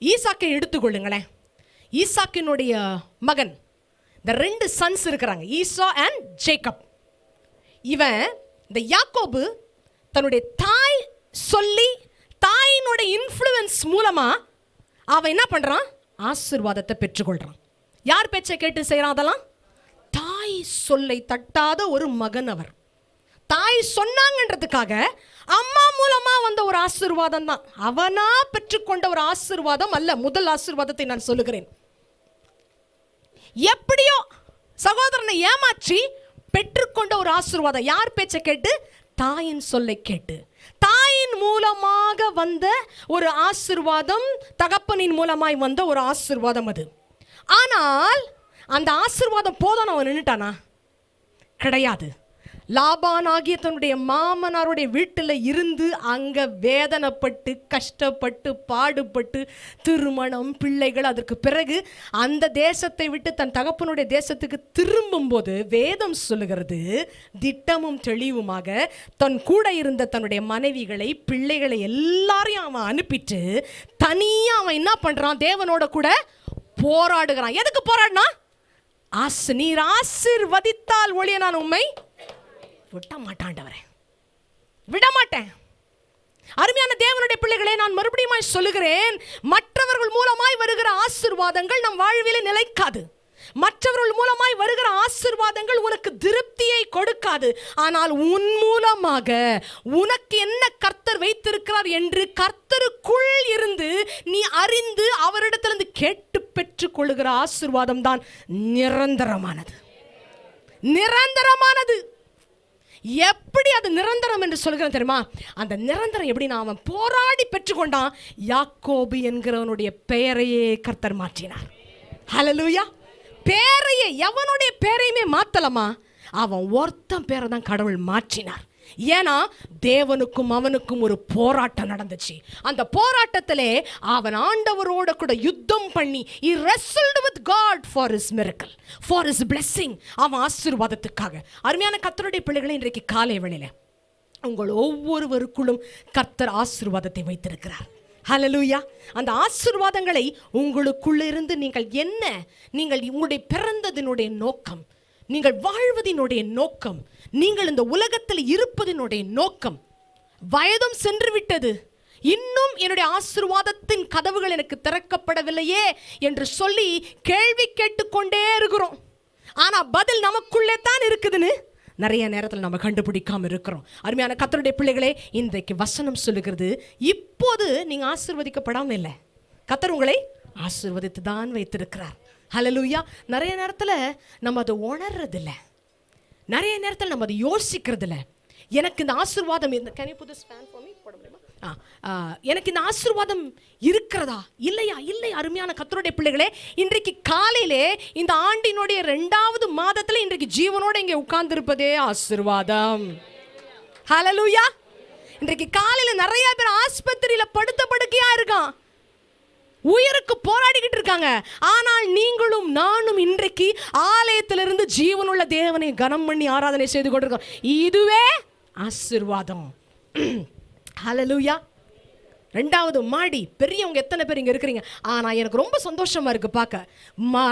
ஈசாக்கை எடுத்துக்கொள்ளுங்களேன். ஈசாக்கினுடைய மகன், இந்த 2 சன்ஸ் இருக்கிறாங்க, ஈசா அண்ட் ஜேக்கப். இவன் இந்த யாக்கோபு தன்னுடைய தாய் சொல்லி, தாயினுடைய இன்ஃப்ளூயன்ஸ் மூலமா அவன் என்ன பண்றான்? ஆசீர்வாதத்தை பெற்றுக்கொள்றான். யார் பேச்சை கேட்டு செய்யறான்? அதெல்லாம் தாய் சொல்லை தட்டாத ஒரு மகன் அவர். தாய் சொன்னாங்கன்றதுக்காக அம்மா மூலமா வந்த ஒரு ஆசீர்வாதம் தான், அவனா பெற்றுக்கொண்ட ஒரு ஆசீர்வாதம் அல்ல. முதல் ஆசீர்வாதத்தை நான் சொல்லுகிறேன். எப்படியோ சகோதரனை ஏமாற்றி பெற்றுக்கொண்ட ஒரு ஆசீர்வாதம். யார் பேச்சை கேட்டு? தாயின் சொல்லை கேட்டு. தாயின் மூலமாக வந்த ஒரு ஆசீர்வாதம், தகப்பனின் மூலமாய் வந்த ஒரு ஆசீர்வாதம் அது. ஆனால் அந்த ஆசீர்வாதம் போதும் அவன் நின்னுட்டானா? கிடையாது. லாபான் ஆகிய தன்னுடைய மாமனாருடைய வீட்டில் இருந்து அங்கே வேதனைப்பட்டு, கஷ்டப்பட்டு, பாடுபட்டு, திருமணம், பிள்ளைகள், அதற்கு பிறகு அந்த தேசத்தை விட்டு தன் தகப்பனுடைய தேசத்துக்கு திரும்பும்போது வேதம் சொல்லுகிறது, திட்டமும் தெளிவுமாக தன் கூட இருந்த தன்னுடைய மனைவிகளை, பிள்ளைகளை எல்லாரையும் அவன் அனுப்பிட்டு தனியாக அவன் என்ன பண்ணுறான்? தேவனோட கூட போராடுகிறான். எதுக்கு போராடினா? நீர் ஆசீர்வதித்தால் ஒழிய நான் உம்மை விட மாட்டாண்டவரே, விட மாட்டேன். அருமையான தேவனுடைய பிள்ளைகளே, நான் மறுபடியும் சொல்லுகிறேன், மற்றவர்கள் மூலமாய் வருகிற ஆசீர்வாதங்கள் நம் வாழ்விலே நிலைக்காது. மற்றவர்கள் மூலமாய் வருகிற ஆசீர்வாதங்கள் உனக்கு திருப்தியை கொடுக்காது. ஆனால் உன் மூலமாக உனக்கு என்ன கர்த்தர் வைத்திருக்கிறார் என்று கர்த்தருக்குள் இருந்து நீ அறிந்து அவரிடத்திலிருந்து கேட்டு பெற்றுக் கொள்ளுகிற ஆசீர்வாதம் தான் நிரந்தரமானது. நிரந்தரமானது. எப்படி அது நிரந்தரம் என்று சொல்கிறேன் தெரியுமா? அந்த நிரந்தரம் எப்படி அவன் போராடி பெற்றுக்கொண்டான். யாக்கோபு என்கிறவனுடைய பெயரையே கர்த்தர் மாற்றினார். ஹல்லேலூயா. பேரையே, எவனுடைய பேரையுமே மாத்தலமா, அவன் ஒருத்தன் பேரை தான் கடவுள் மாற்றினார். ஏன்னா தேவனுக்கும் அவனுக்கும் ஒரு போராட்டம் நடந்துச்சு. அந்த போராட்டத்திலே அவன் ஆண்டவரோட கூட யுத்தம் பண்ணி he wrestled with God for his miracle, for his blessing, அவன் ஆசீர்வாதத்துக்காக. அருமையான கர்த்தருடைய பிள்ளைகளே, இன்றைக்கு காலை வேளையில உங்கள் ஒவ்வொருவருக்குள்ளும் கர்த்தர் ஆசீர்வாதத்தை வைத்திருக்கிறார். ஹல்லேலூயா. அந்த ஆசீர்வாதங்களை உங்களுக்குள்ள இருந்து நீங்கள் உங்களுடைய பிறந்ததினுடைய நோக்கம், நீங்கள் வாழ்வதினுடைய நோக்கம், நீங்கள் இந்த உலகத்தில் இருப்பதினுடைய நோக்கம், வயதும் சென்று விட்டது, இன்னும் என்னுடைய ஆசீர்வாதத்தின் கதவுகள் எனக்கு திறக்கப்படவில்லையே என்று சொல்லி கேள்வி கேட்டுக்கொண்டே இருக்கிறோம். ஆனால் பதில் நமக்குள்ளே தான் இருக்குதுன்னு நிறைய நேரத்தில் நம்ம கண்டுபிடிக்காம இருக்கிறோம். அருமையான கர்த்தருடைய பிள்ளைகளே, இன்றைக்கு வசனம் சொல்லுகிறது, இப்போது நீங்கள் ஆசீர்வதிக்கப்படாமல் இல்லை, கர்த்தர் உங்களை ஆசீர்வதித்து தான் வைத்திருக்கிறார். ஹல்லேலூயா. நிறைய நேரத்தில் நம்ம அதை உணர்றதில்லை, நிறைய நேரத்தில் நம்ம அதை யோசிக்கிறதில்ல. எனக்கு இந்த ஆசீர்வாதம் போட முடியுமா? எனக்கு இந்த ஆசீர்வாதம் இருக்கிறதா இல்லையா? இல்லை. அருமையான கர்த்தருடைய பிள்ளைகளே, இன்றைக்கு காலையிலே இந்த ஆண்டினுடைய 2வது மாதத்தில் இன்றைக்கு ஜீவனோட இங்கே உட்கார்ந்திருப்பதே ஆசீர்வாதம். ஹல்லேலூயா. இன்றைக்கு காலையில நிறைய பேர் ஆஸ்பத்திரியில படுத்த படுக்கையா இருக்கான், உயிருக்கு போராடிக்கிட்டு இருக்காங்க. ஆனால் நீங்களும் நானும் இன்றைக்கு ஆலயத்திலிருந்து ஜீவனுள்ள தேவனை கனம் பண்ணி ஆராதனை செய்து கொண்டிருக்கோம். இதுவே ஆசீர்வாதம். ஹல்லேலூயா. 2வது மாடி, பெரியவங்க எத்தனை பேர் இங்கே இருக்கிறீங்க? ஆனால் எனக்கு ரொம்ப சந்தோஷமா இருக்கு பார்க்க,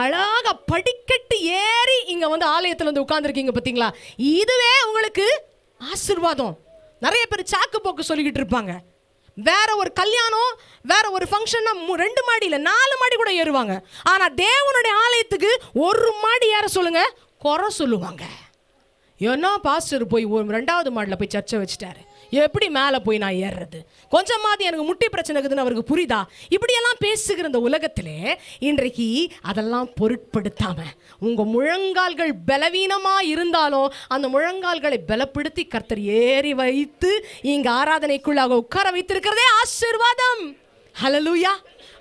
அழகாக படிக்கட்டு ஏறி இங்கே வந்து ஆலயத்தில் வந்து உட்கார்ந்துருக்கீங்க பார்த்தீங்களா? இதுவே உங்களுக்கு ஆசீர்வாதம். நிறைய பேர் சாக்கு போக்கு சொல்லிக்கிட்டு இருப்பாங்க. வேற ஒரு கல்யாணம், வேற ஒரு ஃபங்க்ஷன்னா 2 மாடி இல்லை 4 மாடி கூட ஏறுவாங்க. ஆனால் தேவனுடைய ஆலயத்துக்கு 1 மாடி ஏற சொல்லுங்க, குறை சொல்லுவாங்க. ஏன்னா பாஸ்டர் போய் 2வது மாடியில் போய் சர்ச்சை வச்சுட்டாரு, எப்படி மேலே போய் நான் ஏறுறது, கொஞ்சமாவது எனக்கு முட்டி பிரச்சனை இருக்குதுன்னு அவருக்கு புரியுதா? இப்படியெல்லாம் பேசுகிற இந்த உலகத்திலே இன்றைக்கு அதெல்லாம் பொருட்படுத்தாம உங்கள் முழங்கால்கள் பலவீனமாக இருந்தாலும் அந்த முழங்கால்களை பலப்படுத்தி கர்த்தர் ஏறி வைத்து இங்கே ஆராதனைக்குள்ளாக உட்கார வைத்திருக்கிறதே ஆசீர்வாதம். ஹல்லேலூயா.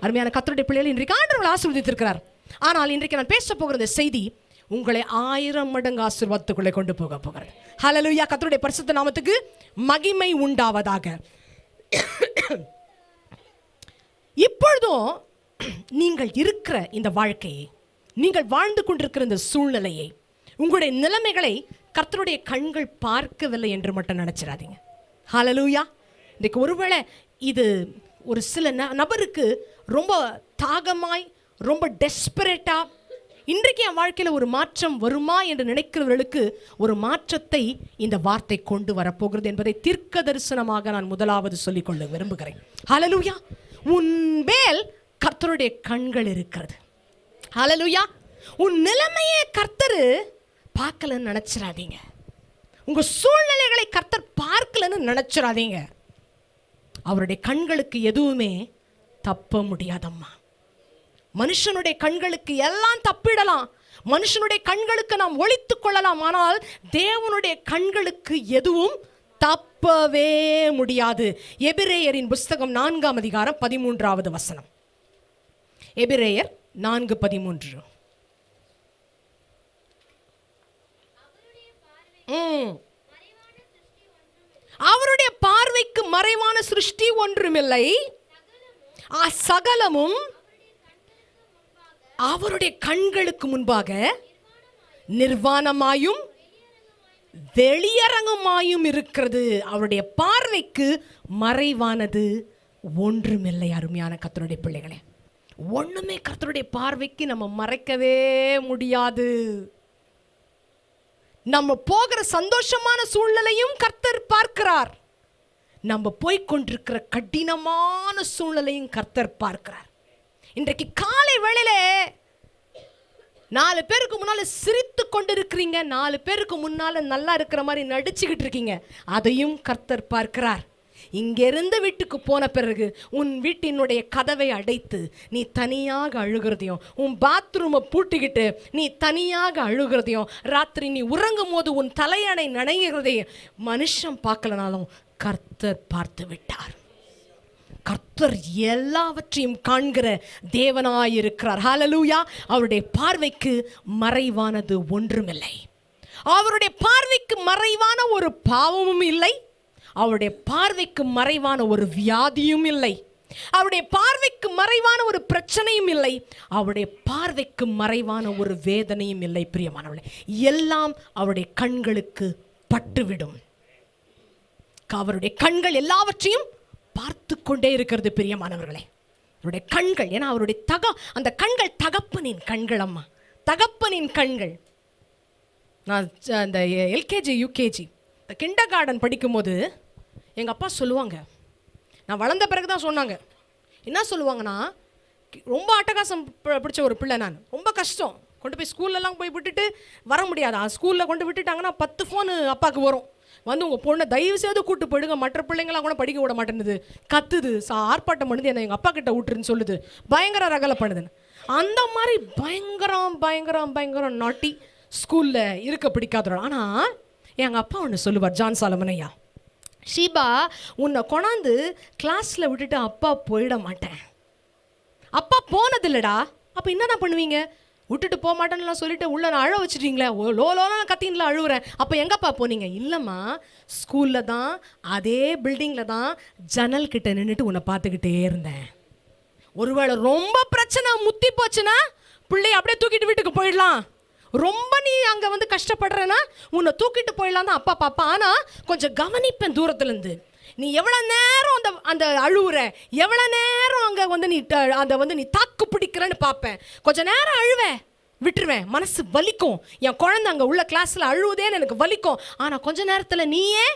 அருமையான கர்த்தருடைய பிள்ளைகள், இன்றைக்கு ஆண்டவர் ஆசீர்வதித்திருக்கிறார். ஆனால் இன்றைக்கு நான் பேச போகிற இந்த செய்தி உங்களை 1000 மடங்கு ஆசீர்வாதத்துக்குள்ளே கொண்டு போகிறது. ஹல்லேலூயா. கர்த்தருடைய பரிசுத்த நாமத்துக்கு மகிமை உண்டாவதாக. இப்பொழுதும் நீங்கள் இருக்கிற இந்த வாழ்க்கையை, நீங்கள் வாழ்ந்து கொண்டிருக்கிற இந்த சூழ்நிலையை, உங்களுடைய நிலைமைகளை கர்த்தருடைய கண்கள் பார்க்கவில்லை என்று மட்டும் நினைச்சிடாதீங்க. ஹல்லேலூயா. இன்றைக்கு ஒருவேளை இது ஒரு சில நபருக்கு ரொம்ப தாகமாய், ரொம்ப டெஸ்பரேட்டா, இன்றைக்கு என் வாழ்க்கையில் ஒரு மாற்றம் வருமா என்று நினைக்கிறவர்களுக்கு ஒரு மாற்றத்தை இந்த வார்த்தை கொண்டு வரப்போகிறது என்பதை தீர்க்க தரிசனமாக நான் முதலாவது சொல்லிக்கொள்ள விரும்புகிறேன். ஹல்லேலூயா. உன்மேல் கர்த்தருடைய கண்கள் இருக்கிறது. ஹல்லேலூயா. உன் நிலைமையே கர்த்தர் பார்க்கலன்னு நினைச்சிடாதீங்க. உங்க சூழ்நிலைகளை கர்த்தர் பார்க்கலன்னு நினைச்சிடாதீங்க. அவருடைய கண்களுக்கு எதுவுமே தப்ப முடியாதம்மா. மனுஷனுடைய கண்களுக்கு எல்லாம் தப்பிடலாம், மனுஷனுடைய கண்களுக்கு நாம் ஒளித்துக் கொள்ளலாம், ஆனால் தேவனுடைய கண்களுக்கு எதுவும் தப்பவே முடியாது. எபிரேயரின் புஸ்தகம் 4ஆம் அதிகாரம் 13வது வசனம். எபிரேயர் 4:13. அவருடைய பார்வைக்கு மறைவான சிருஷ்டி ஒன்றுமில்லை, சகலமும் அவருடைய கண்களுக்கு முன்பாக நிர்வாணமாயும் வெளியரங்கமாயும் இருக்கிறது. அவருடைய பார்வைக்கு மறைவானது ஒன்றுமில்லை. அருமையான கர்த்தருடைய பிள்ளைகளே, ஒண்ணுமே கர்த்தருடைய பார்வைக்கு நம்ம மறைக்கவே முடியாது. நம்ம போகிற சந்தோஷமான சூழ்நிலையும் கர்த்தர் பார்க்கிறார், நம்ம போய்கொண்டிருக்கிற கடினமான சூழ்நிலையும் கர்த்தர் பார்க்கிறார். இன்றைக்கு காலை வேளையில 4 பேருக்கு முன்னால சிரித்து கொண்டு இருக்கிறீங்க, 4 பேருக்கு முன்னால நல்லா இருக்கிற மாதிரி நடிச்சுக்கிட்டு இருக்கீங்க, அதையும் கர்த்தர் பார்க்கிறார். இங்கிருந்து வீட்டுக்கு போன பிறகு உன் வீட்டினுடைய கதவை அடைத்து நீ தனியாக அழுகிறதையும், உன் பாத்ரூமை பூட்டிக்கிட்டு நீ தனியாக அழுகிறதையும், ராத்திரி நீ உறங்கும் போது உன் தலையணை நனைகிறதையும் மனுஷன் பார்க்கலனாலும் கர்த்தர் பார்த்து விட்டார். கர்த்தர் எல்லாவற்றையும் காண்கிற தேவனாயிருக்கிறார். ஹல்லேலூயா. அவருடைய பார்வைக்கு மறைவானது ஒன்றுமில்லை. அவருடைய பார்வைக்கு மறைவான ஒரு பாவமும் இல்லை, அவருடைய பார்வைக்கு மறைவான ஒரு வியாதியும் இல்லை, அவருடைய பார்வைக்கு மறைவான ஒரு பிரச்சனையும் இல்லை, அவருடைய பார்வைக்கு மறைவான ஒரு வேதனையும் இல்லை. பிரியமானவர்களே, எல்லாம் அவருடைய கண்களுக்கு பட்டுவிடும். அவருடைய கண்கள் எல்லாவற்றையும் பார்த்து கொண்டே இருக்கிறது. பிரியமானவர்களே, அவருடைய கண்கள், ஏன்னா அவருடைய அந்த கண்கள் தகப்பனின் கண்கள். அம்மா, தகப்பனின் கண்கள். நான் அந்த எல்கேஜி யூகேஜி கிண்டர் கார்டன் படிக்கும்போது எங்கள் அப்பா சொல்லுவாங்க, நான் வளர்ந்த பிறகு தான் சொன்னாங்க, என்ன சொல்லுவாங்கன்னா, ரொம்ப அட்டகாசம் பிடிச்ச ஒரு பிள்ளை நான், ரொம்ப கஷ்டம், கொண்டு போய் ஸ்கூல்லலாம் போய் விட்டுட்டு வர முடியாது. ஸ்கூலில் கொண்டு விட்டுட்டாங்கன்னா 10 ஃபோனு அப்பாவுக்கு வரும், வந்து உங்கள் பொண்ணை தயவு செய்து கூட்டு போயிடுங்க, மற்ற பிள்ளைங்களாம் கூட படிக்க விட மாட்டேன்னுது, கத்துது, ஆர்ப்பாட்டம் பண்ணுது, என்னை எங்கள் அப்பா கிட்ட விட்டுருன்னு சொல்லுது, பயங்கர ரகலை பண்ணுதுன்னு. அந்த மாதிரி பயங்கரம் நாட்டி ஸ்கூலில் இருக்க பிடிக்காத. ஆனால் எங்கள் அப்பா ஒன்று சொல்லுவார், ஜான் சாலமன் ஐயா, ஷீபா, உன்னை கொண்டாந்து கிளாஸில் விட்டுட்டு அப்பா போயிட மாட்டேன். அப்பா போனதில்லடா, அப்போ என்னென்ன பண்ணுவீங்க? விட்டுட்டு போக மாட்டேன்னுலாம் சொல்லிட்டு உள்ள நான் அழ வச்சுட்டீங்களே, லோலாம் கத்தின்லாம் அழுவுறேன், அப்போ எங்கப்பா போனீங்க? இல்லைம்மா, ஸ்கூலில் தான், அதே பில்டிங்கில் தான், ஜன்னல் கிட்ட நின்றுட்டு உன்னை பார்த்துக்கிட்டே இருந்தேன். ஒருவேளை ரொம்ப பிரச்சனை முத்தி போச்சுன்னா பிள்ளைய அப்படியே தூக்கிட்டு வீட்டுக்கு போயிடலாம். ரொம்ப நீ அங்கே வந்து கஷ்டப்படுறேன்னா உன்னை தூக்கிட்டு போயிடலாம் தான் அப்பா பாப்பா. ஆனால் கொஞ்சம் கவனிப்பேன் தூரத்துலேருந்து, நீ எவ்வளோ நேரம் அந்த அழுவுற, எவ்வளோ நேரம் அங்கே வந்து நீ தாக்கு பிடிக்கிறேன்னு பார்ப்பேன். கொஞ்சம் நேரம் அழுவேன், விட்டுருவேன், மனசு வலிக்கும், என் குழந்தை அங்கே உள்ள கிளாஸில் அழுவுதேன்னு எனக்கு வலிக்கும். ஆனால் கொஞ்ச நேரத்தில் நீயே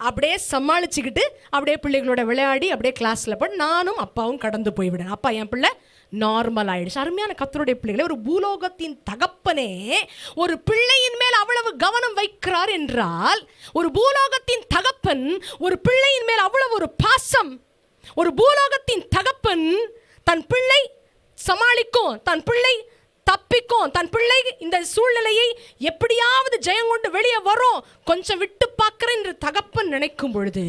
அப்படியே சமாளிச்சுக்கிட்டு அப்படியே பிள்ளைகளோட விளையாடி அப்படியே கிளாஸில் போய் நானும் அப்பாவும் கடந்து போய்விடேன். அப்பா என் பிள்ளை நார்மல் ஆயிடுச்சு. அருமையான கர்த்தருடைய பிள்ளைகளே, ஒரு பூலோகத்தின் தகப்பனே ஒரு பிள்ளையின் மேல் அவ்வளவு கவனம் வைக்கிறார் என்றால், ஒரு பூலோகத்தின் தகப்பன் ஒரு பிள்ளையின் மேல் அவ்வளவு ஒரு பாசம், ஒரு பூலோகத்தின் தகப்பன் தன் பிள்ளை சமாளிக்கும், தன் பிள்ளை தப்பிக்கும், தன் பிள்ளை இந்த சூழ்நிலையை எப்படியாவது ஜெயம் கொண்டு வெளியே வரும், கொஞ்சம் விட்டு பார்க்கிறேன் என்று தகப்பன் நினைக்கும் பொழுது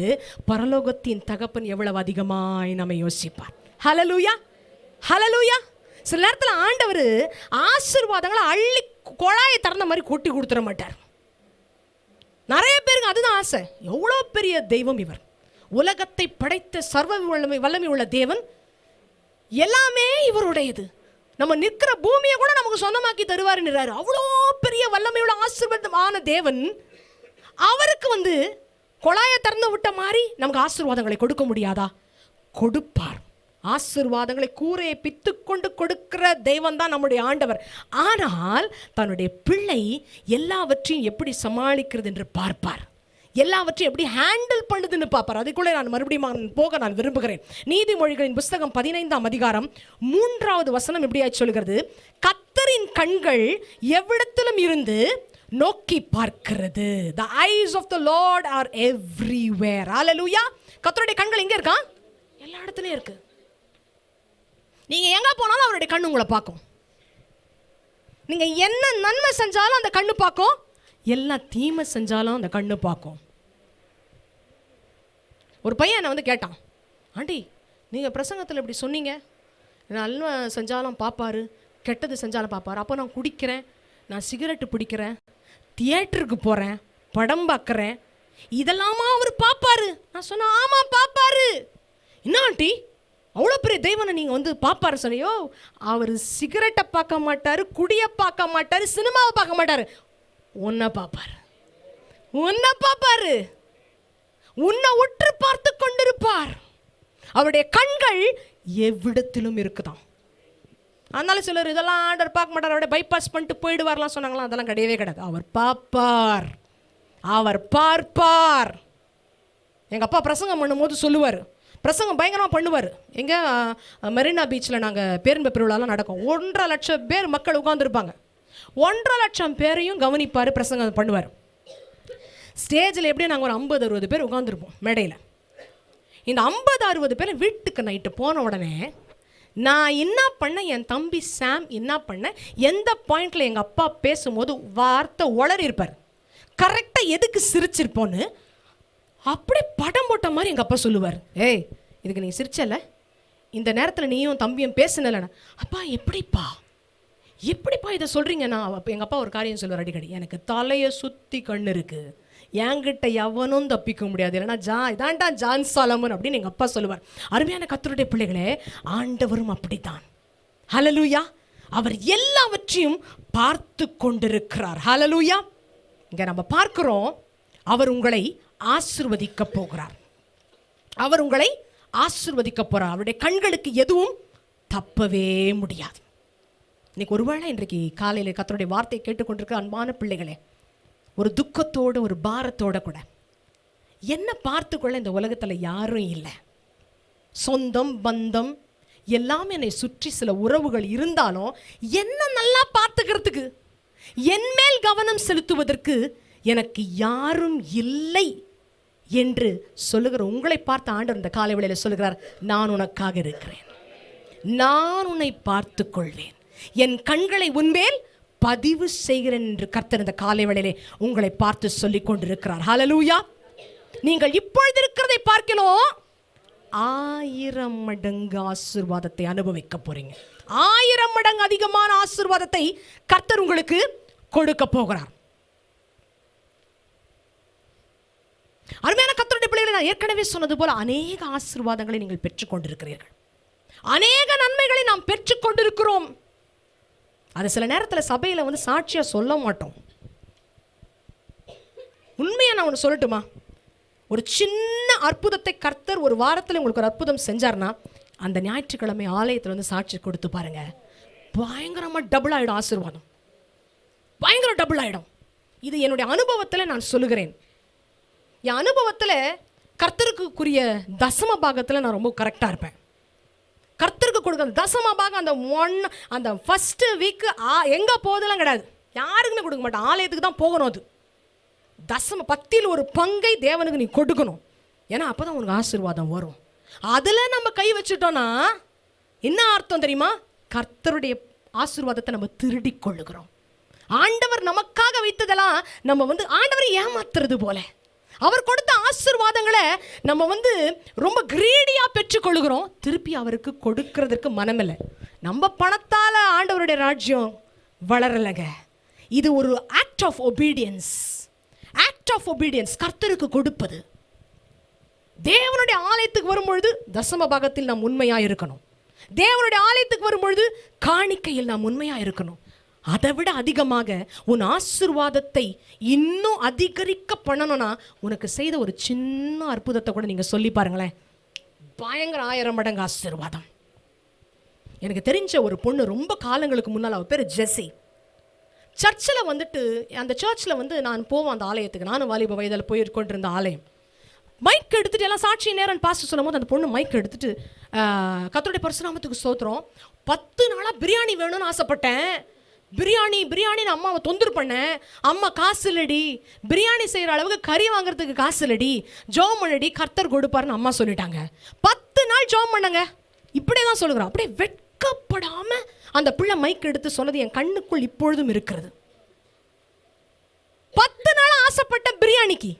பரலோகத்தின் தகப்பன் எவ்வளவு அதிகமாய் நம்ம யோசிப்பார். ஹல்லேலூயா, ஹல்லேலூயா. சில நேரத்தில் ஆண்டவர் ஆசீர்வாதங்களை அள்ளி குழாயை திறந்த மாதிரி கொட்டி கொடுத்துட மாட்டார். நிறைய பேருக்கு அதுதான் ஆசை. எவ்வளோ பெரிய தெய்வம் இவர், உலகத்தை படைத்த சர்வ வல்லமை உள்ள தேவன், எல்லாமே இவருடையது, நம்ம நிற்கிற பூமியை கூட நமக்கு சொந்தமாக்கி தருவாருன்றாரு. அவ்வளோ பெரிய வல்லமையுள்ள ஆசீர்வாதமான தேவன், அவருக்கு குழாயை திறந்து விட்ட மாதிரி நமக்கு ஆசீர்வாதங்களை கொடுக்க முடியாதா? கொடுப்பார். ஆசீர்வாதங்களை கூரையை பித்து கொண்டு கொடுக்கிற தெய்வம் தான் நம்முடைய ஆண்டவர். ஆனால் தன்னுடைய பிள்ளை எல்லாவற்றையும் எப்படி சமாளிக்கிறது என்று பார்ப்பார், எல்லாவற்றையும் எப்படி ஹேண்டில் பண்ணுதுன்னு பார்ப்பார். அதுக்குள்ளே நான் மறுபடியும் போக நான் விரும்புகிறேன். நீதிமொழிகளின் புஸ்தகம் 15ஆம் அதிகாரம் 3வது வசனம் இப்படியாய் சொல்கிறது, கர்த்தரின் கண்கள் எவ்விடத்திலும் இருந்து நோக்கி பார்க்கிறது. The eyes of the Lord are everywhere. Hallelujah. கர்த்தருடைய கண்கள் எங்க இருக்கா? எல்லா இடத்துலயும் இருக்கு. நீங்க எங்க போனாலும் அவருடைய கண்ணு உங்களை பார்க்கும். நீங்க என்ன நன்மை செஞ்சாலும் அந்த கண்ணு பார்க்கும், எல்லா தீமை செஞ்சாலும் அந்த கண்ணு பார்க்கும். ஒரு பையன் என்னை கேட்டான், ஆண்டி நீங்கள் பிரசங்கத்தில் இப்படி சொன்னீங்க, நல்ல செஞ்சாலும் பார்ப்பாரு, கெட்டது செஞ்சாலும் பார்ப்பாரு. அப்போ நான் குடிக்கிறேன், நான் சிகரெட்டு பிடிக்கிறேன், தியேட்டருக்கு போகிறேன், படம் பார்க்குறேன், இதெல்லாமா அவர் பார்ப்பாரு? நான் சொன்னேன், ஆமாம் பார்ப்பாரு. என்ன ஆண்டி அவ்வளோ பெரிய தெய்வனை நீங்கள் பார்ப்பாரு சொன்னியோ? அவர் சிகரெட்டை பார்க்க மாட்டார், குடியை பார்க்க மாட்டார், சினிமாவை பார்க்க மாட்டார், உன்னை பார்ப்பாரு, உன்னை பார்ப்பாரு, உன்னை உற்று பார்த்து கொண்டிருப்பார். அவருடைய கண்கள் எவ்விடத்திலும் இருக்குதான். அதனால சிலர் இதெல்லாம் ஆர்டர் பார்க்க மாட்டார், அவருடைய பைபாஸ் பண்ணிட்டு போயிடுவார்லாம் சொன்னாங்களாம். அதெல்லாம் கிடையவே கிடையாது. அவர் பார்ப்பார், அவர் பார்ப்பார். எங்கள் அப்பா பிரசங்கம் பண்ணும்போது சொல்லுவார், பிரசங்கம் பயங்கரமாக பண்ணுவார். எங்கே மெரினா பீச்சில் நாங்கள் பேருந்து பெருவிழாலாம் நடக்கும். 1.5 லட்சம் பேர் மக்கள் உட்காந்துருப்பாங்க. 1.5 லட்சம் பேரையும் கவனிப்பார், பிரசங்கம் பண்ணுவார். ஸ்டேஜில் எப்படியும் நாங்கள் ஒரு 50-60 பேர் உட்காந்துருப்போம் மேடையில். இந்த 50-60 பேர் வீட்டுக்கு நைட்டு போன உடனே நான் என்ன பண்ணேன், என் தம்பி சாம் என்ன பண்ணேன், எந்த பாயிண்டில் எங்கள் அப்பா பேசும்போது வார்த்தை உளறியிருப்பார், கரெக்டாக எதுக்கு சிரிச்சிருப்போன்னு அப்படி படம் போட்ட மாதிரி எங்கள் அப்பா சொல்லுவார். ஏய் இதுக்கு நீ சிரிச்சல, இந்த நேரத்தில் நீயும் தம்பியும் பேசுனலண்ணா. அப்பா எப்படிப்பா இதை சொல்கிறீங்கன்னா? எங்கள் அப்பா ஒரு காரியம் சொல்லுவார் அடிக்கடி, எனக்கு தலையை சுற்றி கண்ணு இருக்குது, என்கிட்ட எவனும் தப்பிக்க முடியாது, இல்லைனா இதான்டா ஜான் சாலமன் அப்படின்னு எங்கள் அப்பா சொல்லுவார். அருமையான கர்த்தருடைய பிள்ளைகளே, ஆண்டவரும் அப்படித்தான். ஹல்லேலூயா. அவர் எல்லாவற்றையும் பார்த்து கொண்டிருக்கிறார். ஹல்லேலூயா. இங்கே நம்ம பார்க்கிறோம், அவர் உங்களை ஆசீர்வதிக்க போகிறார், அவர் உங்களை ஆசீர்வதிக்க போகிறார். அவருடைய கண்களுக்கு எதுவும் தப்பவே முடியாது. இன்னைக்கு ஒருவேளை இன்றைக்கு காலையில் கர்த்தருடைய வார்த்தையை கேட்டுக்கொண்டிருக்கிற அன்பான பிள்ளைகளே, ஒரு துக்கத்தோடு ஒரு பாரத்தோட கூட, என்ன பார்த்துக்கொள்ள இந்த உலகத்தில் யாரும் இல்லை, சொந்தம் பந்தம் எல்லாம் என்னை சுற்றி சில உறவுகள் இருந்தாலும் என்ன நல்லா பார்த்துக்கிறதுக்கு, என் மேல் கவனம் செலுத்துவதற்கு எனக்கு யாரும் இல்லை என்று சொல்லுகிற உங்களை பார்த்த ஆண்டவர் இந்த காலை வேளையில் சொல்லுகிறார், நான் உனக்காக இருக்கிறேன், நான் உன்னை பார்த்து கொள்வேன், என் கண்களை உன்மேல் பதிவு செய்கிறேன் என்று கர்த்தர் இந்த காலை வேளையிலே உங்களை பார்த்து சொல்லிக் கொண்டிருக்கிறார். ஹல்லேலூயா. நீங்கள் இப்பொழுது இருக்கிறதை பார்க்கலாம் 1000 மடங்கு ஆசீர்வாதத்தை அனுபவிக்க போறீங்க. 1000 மடங்கு அதிகமான ஆசீர்வாதத்தை கர்த்தர் உங்களுக்கு கொடுக்க போகிறார். அருமையான கர்த்தருடைய பிள்ளைகளை, நான் ஏற்கனவே சொன்னது போல அநேக ஆசீர்வாதங்களை நீங்கள் பெற்றுக்கொண்டிருக்கிறீர்கள், அநேக நன்மைகளை நாம் பெற்றுக்கொண்டிருக்கிறோம். அது சில நேரத்தில் சபையில் சாட்சியாக சொல்ல மாட்டோம். உண்மையாக நான் ஒன்று சொல்லட்டுமா? ஒரு சின்ன அற்புதத்தை கர்த்தர் ஒரு வாரத்தில் உங்களுக்கு ஒரு அற்புதம் செஞ்சார்னா, அந்த ஞாயிற்றுக்கிழமை ஆலயத்தில் சாட்சி கொடுத்து பாருங்க, பயங்கரமாக டபுள் ஆகிடும் ஆசீர்வாதம், பயங்கர டபுள் ஆகிடும். இது என்னுடைய அனுபவத்தில் நான் சொல்லுகிறேன். என் அனுபவத்தில் கர்த்தருக்குரிய தசம பாகத்தில் நான் ரொம்ப கரெக்டாக இருப்பேன். கர்த்தருக்கு கொடுக்க தசமபாகம் அந்த ஃபர்ஸ்ட் வீக்கு எங்கே போதெல்லாம் கிடையாது, யாருக்குமே கொடுக்க மாட்டேன், ஆலயத்துக்கு தான் போகணும். அது தசம 10ல் 1 பங்கை தேவனுக்கு நீ கொடுக்கணும். ஏன்னா அப்போ தான் உனக்கு ஆசீர்வாதம் வரும். அதில் நம்ம கை வச்சுட்டோன்னா என்ன அர்த்தம் தெரியுமா? கர்த்தருடைய ஆசீர்வாதத்தை நம்ம திருடி கொள்ளுகிறோம். ஆண்டவர் நமக்காக வைத்ததெல்லாம் நம்ம ஆண்டவரை ஏமாத்துறது போல, அவர் கொடுத்த ஆசீர்வாதங்களை நம்ம ரொம்ப கிரீடியாக பெற்றுக்கொள்ளுகிறோம். திருப்பி அவருக்கு கொடுக்கறதுக்கு மனமில்லை. நம்ம பணத்தால் ஆண்டவருடைய ராஜ்யம் வளரலைங்க. இது ஒரு act of obedience. Act of obedience, கர்த்தருக்கு கொடுப்பது. தேவனுடைய ஆலயத்துக்கு வரும்பொழுது தசம பாகத்தில் நாம் உண்மையாக இருக்கணும். தேவனுடைய ஆலயத்துக்கு வரும்பொழுது காணிக்கையில் நாம் உண்மையாக இருக்கணும். அதை விட அதிகமாக உன் ஆசீர்வாதத்தை இன்னும் அதிகரிக்க பண்ணணும்னா உனக்கு செய்த ஒரு சின்ன அற்புதத்தை கூட நீங்கள் சொல்லி பாருங்களேன், பயங்கர 1000 மடங்கு ஆசீர்வாதம். எனக்கு தெரிஞ்ச ஒரு பொண்ணு ரொம்ப காலங்களுக்கு முன்னால், அவள் பேர் ஜெஸ்ஸி. சர்ச்சில் அந்த சர்ச்சில் நான் போவேன் அந்த ஆலயத்துக்கு. நானும் வாலிப வயதில் போயிருக்கொண்டிருந்த ஆலயம். மைக் எடுத்துகிட்டு எல்லாம் சாட்சி நேரம் பாஸ்டர் சொல்லும் போது அந்த பொண்ணு மைக் எடுத்துகிட்டு கர்த்தருடைய பரிசுநாமத்துக்கு ஸ்தோத்திரம், 10 நாளாக பிரியாணி வேணும்னு ஆசைப்பட்டேன், பிரியாணின்னு அம்மாவை தொந்தரவு பண்ணேன், அம்மா காசு இல்லடி, பிரியாணி செய்கிற அளவுக்கு கறி வாங்குறதுக்கு காசு இல்லடி, ஜோம் பண்ணடி, கர்த்தர் கொடுப்பாருன்னு அம்மா சொல்லிட்டாங்க. 10 நாள் ஜோம் பண்ணங்க. இப்படியே தான் சொல்லுகிறோம். அப்படியே வெட்கப்படாமல் அந்த பிள்ளை மைக் எடுத்து சொன்னது என் கண்ணுக்குள் இப்பொழுதும் இருக்கிறது. 10 நாள் ஆசைப்பட்ட பிரியாணிக்கு.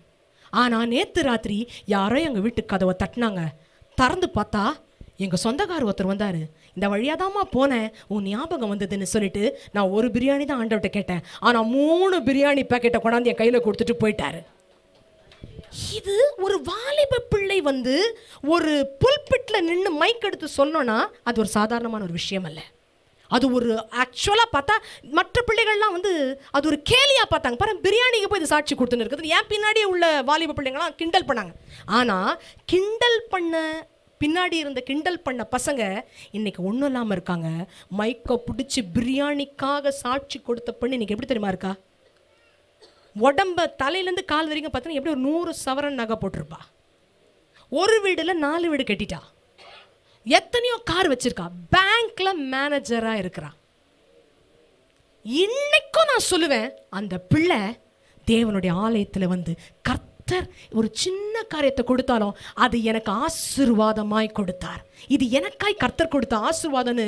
ஆனால் நேற்று ராத்திரி யாரோ எங்கள் வீட்டுக்கு கதவை தட்டினாங்க. திறந்து பார்த்தா எங்கள் சொந்தக்கார் ஒருத்தர் வந்தார். இந்த வழியாக தாம்மா போனேன், உன் ஞாபகம் வந்ததுன்னு சொல்லிட்டு நான் ஒரு பிரியாணி தான் ஆண்டவர்கிட்ட கேட்டேன். ஆனால் 3 பிரியாணி பேக்கெட்டை கொண்டாந்து என் கையில் கொடுத்துட்டு போயிட்டாரு. இது ஒரு வாலிப பிள்ளை ஒரு புல்பிட்டில் நின்று மைக் எடுத்து சொல்லணும்னா அது ஒரு சாதாரணமான ஒரு விஷயம் அல்ல. அது ஒரு ஆக்சுவலாக பார்த்தா மற்ற பிள்ளைகள்லாம் அது ஒரு கேலியாக பார்த்தாங்க. பாருங்க, பிரியாணிக்கு போய் இது சாட்சி கொடுத்துன்னு இருக்குது. ஏன் பின்னாடியே உள்ள வாலிப பிள்ளைங்களாம் கிண்டல் பண்ணாங்க. ஆனால் பின்னாடி இருந்த கிண்டல் பண்ண பசங்க இன்னைக்கு ஒன்றும் இல்லாமல் இருக்காங்க. மைக்கை பிடிச்சி பிரியாணிக்காக சாட்சி கொடுத்த பண்ணி இன்னைக்கு எப்படி தெரியுமா இருக்கா? உடம்ப தலையிலேருந்து கால் வரைக்கும் பார்த்தீங்கன்னா எப்படி ஒரு 100 சவரன் நகை போட்டிருப்பா. ஒரு வீடில் 4 வீடு கட்டிட்டா. எத்தனையோ கார் வச்சிருக்கா. பேங்க்ல மேனேஜரா இருக்கிறா. இன்னைக்கும் நான் சொல்லுவேன், அந்த பிள்ளை தேவனுடைய ஆலயத்தில் கர்த்தர் ஒரு சின்ன காரியத்தை கொடுத்தாலும் அது எனக்கு ஆசீர்வாதமாய் கொடுத்தார், இது எனக்காய் கர்த்தர் கொடுத்த ஆசீர்வாதம்னு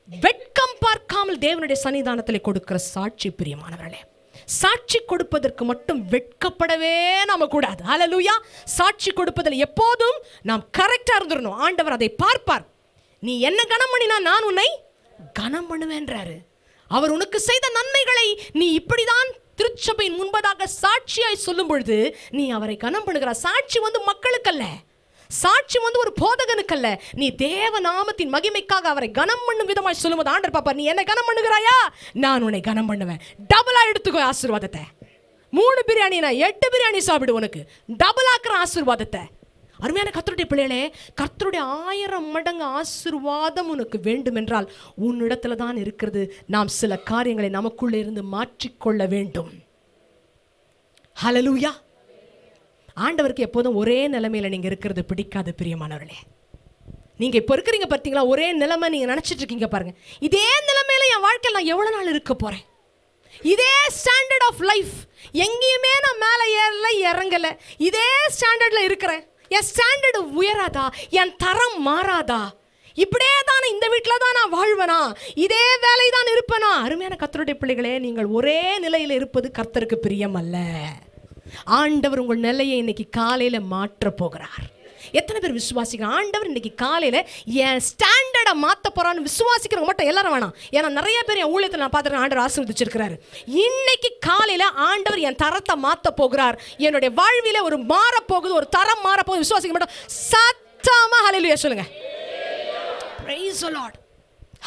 வெட்கம் பார்க்காமல் தேவனுடைய சன்னிதானத்தில் கொடுக்கிற சாட்சி. பிரியமானவர்களே, சாட்சி கொடுப்பதற்கு மட்டும் வெட்கப்படவே நாம கூடாது. ஹல்லேலூயா. சாட்சி கொடுப்பதில் எப்போதும் நாம் கரெக்டா இருந்துடணும். ஆண்டவர் அதை பார்ப்பார். நீ என்ன கனம் பண்ணினா நான் உன்னை கனம் பண்ணுவேன்றாரு. அவர் உனக்கு செய்த நன்மைகளை நீ இப்படிதான் திருச்சபையின் முன்பதாக சாட்சியாய் சொல்லும் பொழுது நீ அவரை கனம் பண்ணுகிற. சாட்சி மக்களுக்கு அல்ல, சாட்சி ஒரு போதகனுக்கல்ல. நீ தேவ நாமத்தின் மகிமைக்காக அவரை கனம் பண்ணும் விதமாய் சொல்லும்போது ஆண்டவர் பாப்பா, நீ என்ன கனம் பண்ணுகிறாயா, நான் உன்னை கனம் பண்ணுவேன். டபுளா எடுத்துக்கோ ஆசீர்வாதத்தை. 3 பிரியாணி 8 பிரியாணி சாப்பிடு, உனக்கு டபுள் ஆக்குற ஆசீர்வாதத்தை. அருமையான கர்த்தருடைய பிள்ளைகளே, கர்த்தருடைய 1000 மடங்கு ஆசீர்வாதம் உனக்கு வேண்டும் என்றால் உன்னிடத்துல தான் இருக்கிறது. நாம் சில காரியங்களை நமக்குள்ளே இருந்து மாற்றிக்கொள்ள வேண்டும். ஹல்லேலூயா. ஆண்டவருக்கு எப்போதும் ஒரே நிலைமையில் நீங்கள் இருக்கிறது பிடிக்காது. பிரியமானவர்களே, நீங்கள் இப்போ இருக்கிறீங்க பார்த்தீங்களா, ஒரே நிலைமை நீங்கள் நினச்சிட்டு இருக்கீங்க பாருங்க. இதே நிலைமையில என் வாழ்க்கையில் நான் எவ்வளோ நாள் இருக்க போகிறேன்? இதே ஸ்டாண்டர்ட் ஆஃப் லைஃப், எங்கேயுமே நான் மேலே ஏறல இறங்கலை, இதே ஸ்டாண்டர்டில் இருக்கிறேன். என் ஸ்டாண்டர்டு உயராதா? என் தரம் மாறாதா? இப்படியே தானே இந்த வீட்டில் தான் நான் வாழ்வனா? இதே வேலை தான் இருப்பேனா? அருமையான கர்த்தருடைய பிள்ளைகளே, நீங்கள் ஒரே நிலையில் இருப்பது கர்த்தருக்கு பிரியம் அல்ல. ஆண்டவர் உங்கள் நிலையை இன்னைக்கு காலையில் மாற்ற போகிறார். எத்தனை பேர் விசுவாசிக்கிற ஆண்டவர் இன்னைக்கு காலையில் என் ஸ்டாண்டர்டை மாற்ற போறான்னு விசுவாசிக்கிறவங்க மட்டும் எல்லாரும் வேணாம். ஏன்னா நிறைய பேர் என் ஊழியத்தில் நான் பார்த்துருக்கேன், ஆண்டவர் ஆசீர்வதிச்சிருக்கிறாரு. இன்னைக்கு காலையில் ஆண்டவர் என் தரத்தை மாற்ற போகிறார். என்னுடைய வாழ்வில ஒரு மாறப்போகுது, ஒரு தரம் மாறப்போகுது. விசுவாசிக்க மட்டும் சத்தமா ஹல்லேலூயா சொல்லுங்க. Praise the Lord.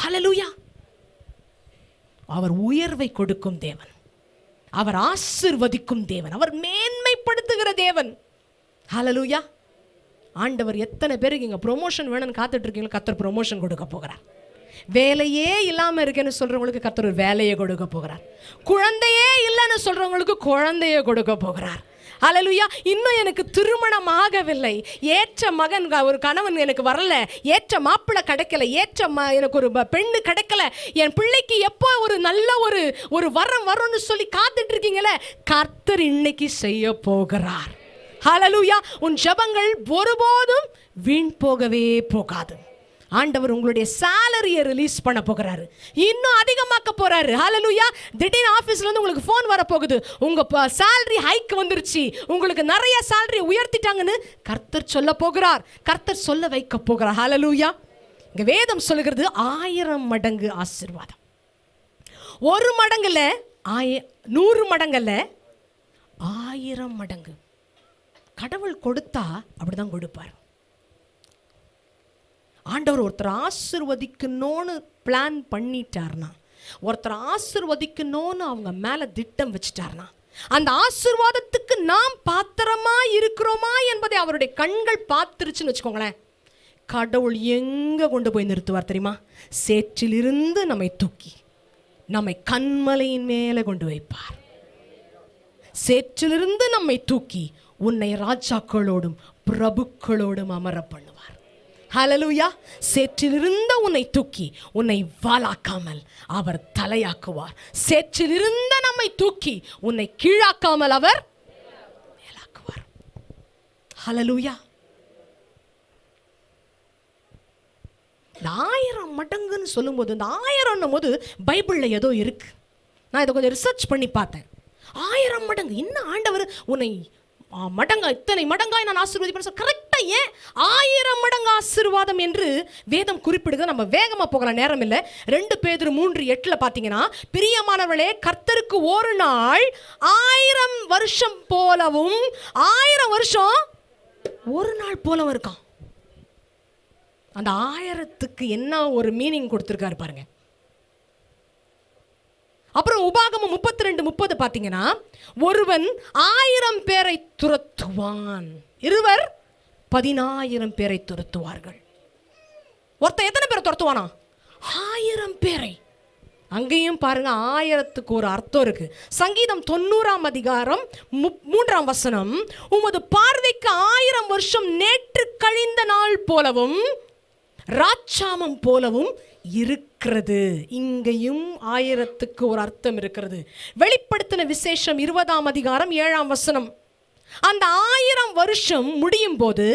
ஹல்லேலூயா. அவர் உயர்வை கொடுக்கும் தேவன், அவர் ஆசீர்வதிக்கும் தேவன், அவர் மேன்மைப்படுத்துகிற தேவன். ஹல்லேலூயா. ஆண்டவர் எத்தனை பேருக்கு இங்கே ப்ரொமோஷன் வேணும்னு காத்துட்டு இருக்கீங்களோ கர்த்தர் ப்ரொமோஷன் கொடுக்க போகிறார். வேலையே இல்லாமல் இருக்கேன்னு சொல்கிறவங்களுக்கு கர்த்தர் வேலையை கொடுக்க போகிறார். குழந்தையே இல்லைன்னு சொல்கிறவங்களுக்கு குழந்தையை கொடுக்க போகிறார். ஹல்லேலூயா. இன்னும் எனக்கு திருமணம் ஆகவில்லை, ஏற்ற மகன் ஒரு கணவன் எனக்கு வரல, ஏற்ற மாப்பிள்ளை கிடைக்கல, ஏற்ற எனக்கு ஒரு பெண்ணு கிடைக்கல, என் பிள்ளைக்கு எப்போ ஒரு நல்ல ஒரு வரம் வரும்னு சொல்லி காத்துட்டு இருக்கீங்களே, கர்த்தர் இன்னைக்கு செய்ய போகிறார். ஹல்லேலூயா. உன் ஜெபங்கள் ஒருபோதும் வீண் போகவே போகாது. ஆண்டவர் உங்களுடைய சேலரியை ரிலீஸ் பண்ண போகிறாரு, இன்னும் அதிகமாக்க போறாரு. ஹல்லேலூயா. திடீர்னு ஆபீஸ்ல இருந்து உங்களுக்கு ஃபோன் வர போகுது, உங்க சேலரி ஹைக் வந்துருச்சு, உங்களுக்கு நிறைய சேலரி உயர்த்திட்டாங்கன்னு கர்த்தர் சொல்ல போகிறார், கர்த்தர் சொல்ல வைக்க போகிறார். ஹல்லேலூயா. இங்க வேதம் சொல்லுகிறது 1000 மடங்கு ஆசீர்வாதம். 1 மடங்குல 100 மடங்குல 1000 மடங்கு. கடவுள் கொடுத்தா அப்படிதான் கொடுப்பார். ஆண்டவர் ஒருத்தர் ஆசீர்வதிக்கணும்னு பிளான் பண்ணிட்டார்னா, ஒருத்தர் ஆசீர்வதிக்கணும்னு அவங்க மேல திட்டம் வச்சுட்டார்னா, அந்த ஆசீர்வாதத்துக்கு நாம் பாத்திரமா இருக்கிறோமா என்பதை அவருடைய கண்கள் பார்த்துருச்சுன்னு வச்சுக்கோங்களேன், கடவுள் எங்க கொண்டு போய் நிறுத்துவார் தெரியுமா? சேற்றிலிருந்து நம்மை தூக்கி நம்மை கன்மலையின் மேலே கொண்டு வைப்பார். சேற்றிலிருந்து நம்மை தூக்கி உன்னை ராஜாக்களோடும் பிரபுக்களோடும் அமர பண்ணுவார். ஹல்லேலூயா. சேற்றிலிருந்த உன்னை தூக்கி உன்னை வாலாக்காமல் அவர் தலையாக்குவார். சேற்றிலிருந்த நம்மை தூக்கி உன்னை கீழாக்காமல் அவர் மேலாக்குவார். ஹல்லேலூயா. இந்த 1000 மடங்குன்னு சொல்லும்போது, இந்த 1000 போது பைபிளில் ஏதோ இருக்கு. நான் இதை கொஞ்சம் ரிசர்ச் பண்ணி பார்த்தேன். 1000 மடங்கு இன்னும் ஆண்டவர் உன்னை மடங்கா இத்தனை மடங்காய் நான் ஆசீர்வதிப்பேன். கரெக்டா ஏன் 1000 மடங்கு ஆசீர்வாதம் என்று வேதம் குறிப்பிடுது. நம்ம வேகமா போகலாம், நேரம் இல்லை. 2 பேதுரு 3:8 பார்த்தீங்கன்னா, பிரியமானவர்களே, கர்த்தருக்கு ஒரு நாள் 1000 வருஷம் போலவும் 1000 வருஷம் ஒரு நாள் போலவும் இருக்கான். அந்த 1000க்கு என்ன ஒரு மீனிங் கொடுத்திருக்காரு பாருங்க. அப்புறம் உபாகமம் 32:30 பார்த்தீங்கன்னா, ஒருவன் 1000 பேரை துரத்துவான், இருவர் 10,000 பேரை துரத்துவார்கள். ஒருத்தன் எத்தனை பேரை துரத்துவானா? 1000 பேரை. அங்கேயும் பாருங்க, 1000க்கு ஒரு அர்த்தம் இருக்கு. சங்கீதம் 90:3 உமது பார்வைக்கு 1000 வருஷம் நேற்று கழிந்த நாள் போலவும் ராட்சாமம் போலவும் இருக்கிறது. இங்கேயும் 1000க்கு ஒரு அர்த்தம் இருக்கிறது. வெளிப்படுத்தின விசேஷம் 20:7 அந்த 1000 வருஷம் முடியும் போது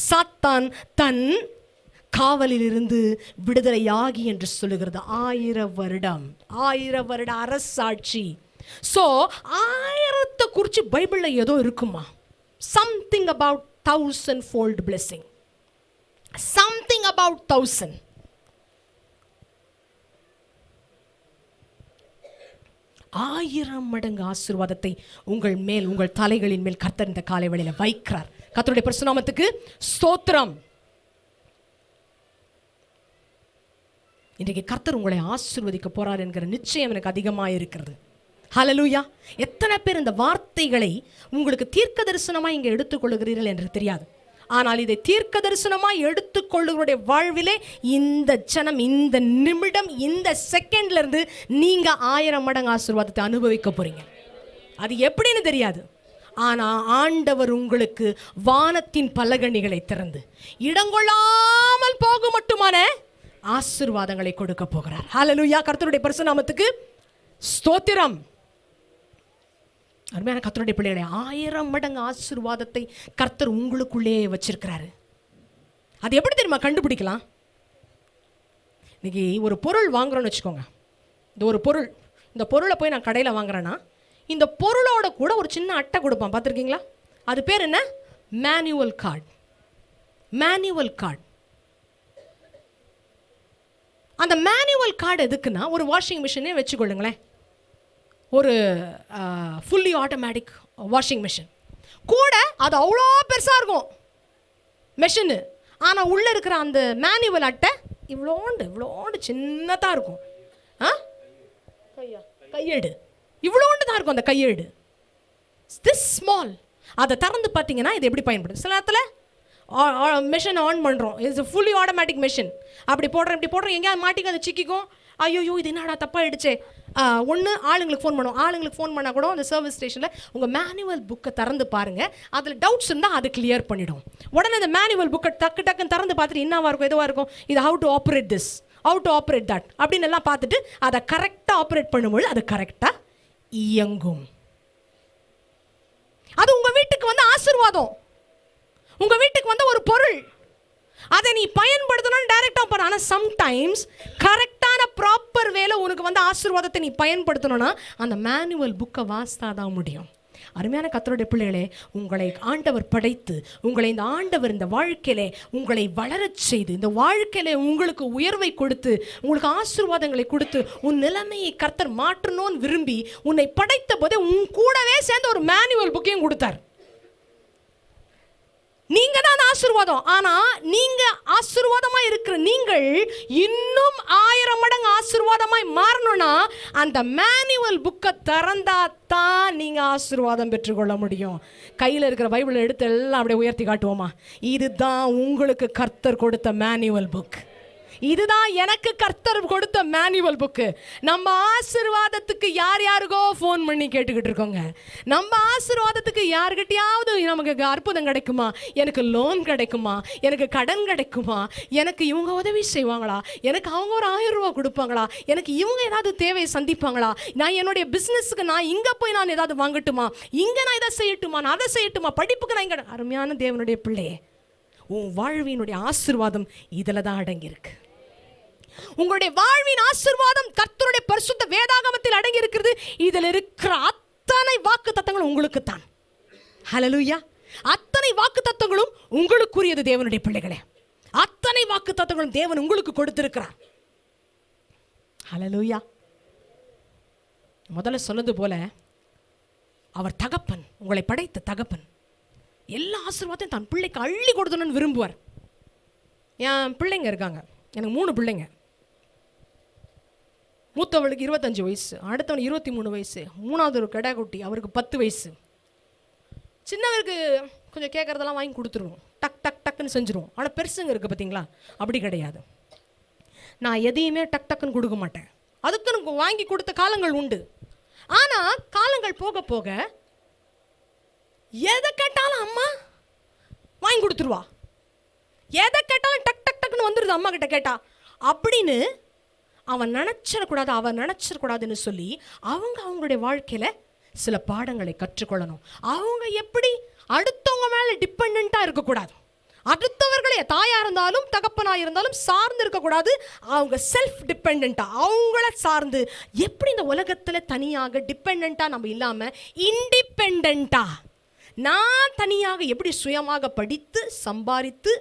சாத்தான் தன் காவலில் இருந்து விடுதலையாகி என்று சொல்லுகிறது. 1000 வருடம், 1000 வருட அரசாட்சி. ஸோ 1000 குறித்து பைபிளில் ஏதோ இருக்குமா? Something about 1000-fold blessing, something about 1000. ஆயிரம் மடங்கு ஆசீர்வாதத்தை உங்கள் மேல், உங்கள் தலைகளின் மேல் கர்த்தர் இந்த காலை வேளையில வைக்கிறார். கர்த்தருடைய பரிசுத்த நாமத்துக்கு ஸ்தோத்திரம். இன்றைக்கு கர்த்தர் உங்களை ஆசீர்வதிக்க போறார் என்கிற நிச்சயம் எனக்கு அதிகமாக இருக்கிறது. ஹல்லேலூயா. எத்தனை பேர் இந்த வார்த்தைகளை உங்களுக்கு தீர்க்க தரிசனமாக இங்கே எடுத்துக்கொள்ளுகிறீர்கள் என்று தெரியாது. ஆனால் இதை தீர்க்க தரிசனமாய் எடுத்துக்கொள்ளுடைய வாழ்விலே இந்த ஜனம், இந்த நிமிடம், இந்த செகண்ட்ல இருந்து நீங்க 1000 மடங்கு ஆசீர்வாதத்தை அனுபவிக்க போறீங்க. அது எப்படின்னு தெரியாது. ஆனா ஆண்டவர் உங்களுக்கு வானத்தின் பலகணிகளை திறந்து இடங்கொள்ளாமல் போக மட்டுமான ஆசீர்வாதங்களை கொடுக்க போகிறார். ஹல்லேலூயா. கர்த்தருடைய பரிசுத்த நாமத்துக்கு ஸ்தோத்திரம். அருமையான கர்த்தருடைய பிள்ளைகளே, 1000 மடங்கு ஆசீர்வாதத்தை கர்த்தர் உங்களுக்குள்ளே வச்சிருக்கிறாரு. அது எப்படி தெரியுமா கண்டுபிடிக்கலாம்? இன்னைக்கு ஒரு பொருள் வாங்குறோன்னு வச்சுக்கோங்க. இந்த பொருளை போய் நான் கடையில் வாங்குறேன்னா, இந்த பொருளோட கூட ஒரு சின்ன அட்டை கொடுப்பான், பார்த்துருக்கீங்களா? அது பேர் என்ன? Manual card. Manual card. அந்த மேனுவல் கார்டு எதுக்குன்னா, ஒரு வாஷிங் மிஷினே வச்சுக்கொள்ளுங்களேன், ஒரு ஃபுல்லி ஆட்டோமேட்டிக் வாஷிங் மிஷின் கூட. அது அவ்வளோ பெருசாக இருக்கும் மெஷினு. ஆனால் உள்ளே இருக்கிற அந்த மேனுவல் அட்டை இவ்வளோண்டு சின்னதாக இருக்கும். கையேடு இவ்வளோண்டு தான் இருக்கும் அந்த கையேடு. This small. அதை திறந்து பார்த்தீங்கன்னா இது எப்படி பயன்படுது? சில நேரத்தில் மெஷின் ஆன் பண்ணுறோம், இட்ஸ் ஃபுல்லி ஆட்டோமேட்டிக் மெஷின். அப்படி போடுறேன் இப்படி போடுறேன், எங்கேயாவது மாட்டிக்கும், அதை சிக்கிக்கும், ஐயோ இது என்னடா தப்பாயிடுச்சே, ஒன்று ஆளுங்களுக்கு ஃபோன் பண்ணுவோம். ஆளுங்களுக்கு ஃபோன் பண்ணால் கூட அந்த சர்வீஸ் ஸ்டேஷனில் உங்கள் மேனுவல் புக்கை திறந்து பாருங்கள், அதில் டவுட்ஸ் இருந்தால் அது கிளியர் பண்ணிடும். உடனே அந்த மேனுவல் புக்கை டக்குன்னு திறந்து பார்த்துட்டு என்னவா இருக்கும் எதுவாக இருக்கும், இது how to operate this, how to operate that அப்படின்னு எல்லாம் பார்த்துட்டு அதை கரெக்டாக ஆப்ரேட் பண்ணும்போது அது கரெக்டாக இயங்கும். அது உங்கள் வீட்டுக்கு வந்து ஆசீர்வாதம், உங்கள் வீட்டுக்கு வந்து ஒரு பொருள், அதை நீ பயன்படுத்தணும்னு டைரக்டாக பண்ண. ஆனால் சம்டைம்ஸ் கரெக்டான ப்ராப்பர் வேலை உனக்கு வந்து ஆசீர்வாதத்தை நீ பயன்படுத்தணும்னா அந்த மேனுவல் புக்கை வாசித்தாதான் முடியும். அருமையான கர்த்தருடைய பிள்ளைகளே, உங்களை ஆண்டவர் படைத்து உங்களை இந்த ஆண்டவர் இந்த வாழ்க்கையிலே உங்களை வளரச் செய்து இந்த வாழ்க்கையிலே உங்களுக்கு உயர்வை கொடுத்து உங்களுக்கு ஆசீர்வாதங்களை கொடுத்து உன் நிலைமையை கர்த்தர் மாற்றணும்னு விரும்பி உன்னை படைத்த போதே உன் கூடவே சேர்ந்து ஒரு மேனுவல் புக்கையும் கொடுத்தார். நீங்க தான் ஆசீர்வாதம். ஆனா நீங்க ஆசீர்வாதமா இருக்கிற நீங்கள் இன்னும் 1000 மடங்கு ஆசீர்வாதமாய் மாறணும்னா அந்த மேனுவல் புக்கை திறந்தா தான் நீங்க ஆசீர்வாதம் பெற்றுக்கொள்ள முடியும். கையில் இருக்கிற பைபிளை எடுத்து எல்லாம் அப்படியே உயர்த்தி காட்டுவோமா? இதுதான் உங்களுக்கு கர்த்தர் கொடுத்த மேனுவல் புக். இதுதான் எனக்கு கர்த்தர் கொடுத்த மேனுவல் புக்கு. நம்ம ஆசீர்வாதத்துக்கு யார் யாருக்கோ ஃபோன் பண்ணி கேட்டுக்கிட்டு இருக்கோங்க. நம்ம ஆசீர்வாதத்துக்கு யாருக்கிட்டையாவது நமக்கு அற்புதம் கிடைக்குமா, எனக்கு லோன் கிடைக்குமா, எனக்கு கடன் கிடைக்குமா, எனக்கு இவங்க உதவி செய்வாங்களா, எனக்கு அவங்க ஒரு 1000 ரூபா கொடுப்பாங்களா, எனக்கு இவங்க ஏதாவது தேவையை சந்திப்பாங்களா, நான் என்னுடைய பிஸ்னஸுக்கு நான் இங்கே போய் நான் ஏதாவது வாங்கட்டுமா, இங்கே நான் இதை செய்யட்டுமா, நான் அதை செய்யட்டுமா, படிப்புக்கு நான் இங்கே. அருமையான தேவனுடைய பிள்ளையே, உன் வாழ்வினுடைய ஆசீர்வாதம் இதில் தான் அடங்கியிருக்கு. உங்களுடைய வாழ்வின் ஆசீர்வாதம் கர்த்தருடைய பரிசுத்த வேதாகமத்தில் அடங்கி இருக்கிறது. இதில் இருக்கிற அத்தனை வாக்கு தத்தங்களும் உங்களுக்கு தான். ஹல்லேலூயா. அத்தனை வாக்கு தத்தங்களும் உங்களுக்குரியது தேவனுடைய பிள்ளைகளே. அத்தனை வாக்கு தத்தங்களும் தேவன் உங்களுக்கு கொடுத்திருக்கிறார். ஹல்லேலூயா. முதல்ல சொன்னது போல அவர் தகப்பன், உங்களை படைத்த தகப்பன் எல்லா ஆசீர்வாதத்தையும் தன் பிள்ளைக்கு அள்ளி கொடுத்தணும்னு விரும்புவார். என் பிள்ளைங்க இருக்காங்க, எனக்கு 3 பிள்ளைங்க. மூத்தவளுக்கு 25 வயசு, அடுத்தவனுக்கு 23 வயசு, மூணாவது ஒரு கெடாக்குட்டி அவருக்கு 10 வயசு. சின்னவருக்கு கொஞ்சம் கேட்குறதெல்லாம் வாங்கி கொடுத்துருவோம், டக் டக் டக்குன்னு செஞ்சுருவோம். ஆனால் பெருசுங்க இருக்குது பார்த்தீங்களா, அப்படி கிடையாது. நான் எதையுமே டக் டக்குன்னு கொடுக்க மாட்டேன். அதுக்குன்னு வாங்கி கொடுத்த காலங்கள் உண்டு. ஆனால் காலங்கள் போக போக எதை கேட்டாலும் அம்மா வாங்கி கொடுத்துருவா, எதை கேட்டாலும் டக் டக் டக்குன்னு வந்துடுது அம்மா கிட்ட கேட்டா அப்படின்னு அவன் நினச்சிடக்கூடாது, அவன் நினச்சிடக்கூடாதுன்னு சொல்லி அவங்களுடைய வாழ்க்கையில் சில பாடங்களை கற்றுக்கொள்ளணும். அவங்க எப்படி அடுத்தவங்க மேலே டிபெண்ட்டாக இருக்கக்கூடாது. அடுத்தவர்களே தாயாக இருந்தாலும் தகப்பனாக இருந்தாலும் சார்ந்து இருக்கக்கூடாது. அவங்க செல்ஃப் டிபெண்ட்டாக அவங்கள சார்ந்து எப்படி இந்த உலகத்தில் தனியாக டிபெண்ட்டாக நம்ம இல்லாமல் இண்டிபெண்ட்டாக நான் தனியாக எப்படி சுயமாக படித்து சம்பாதித்து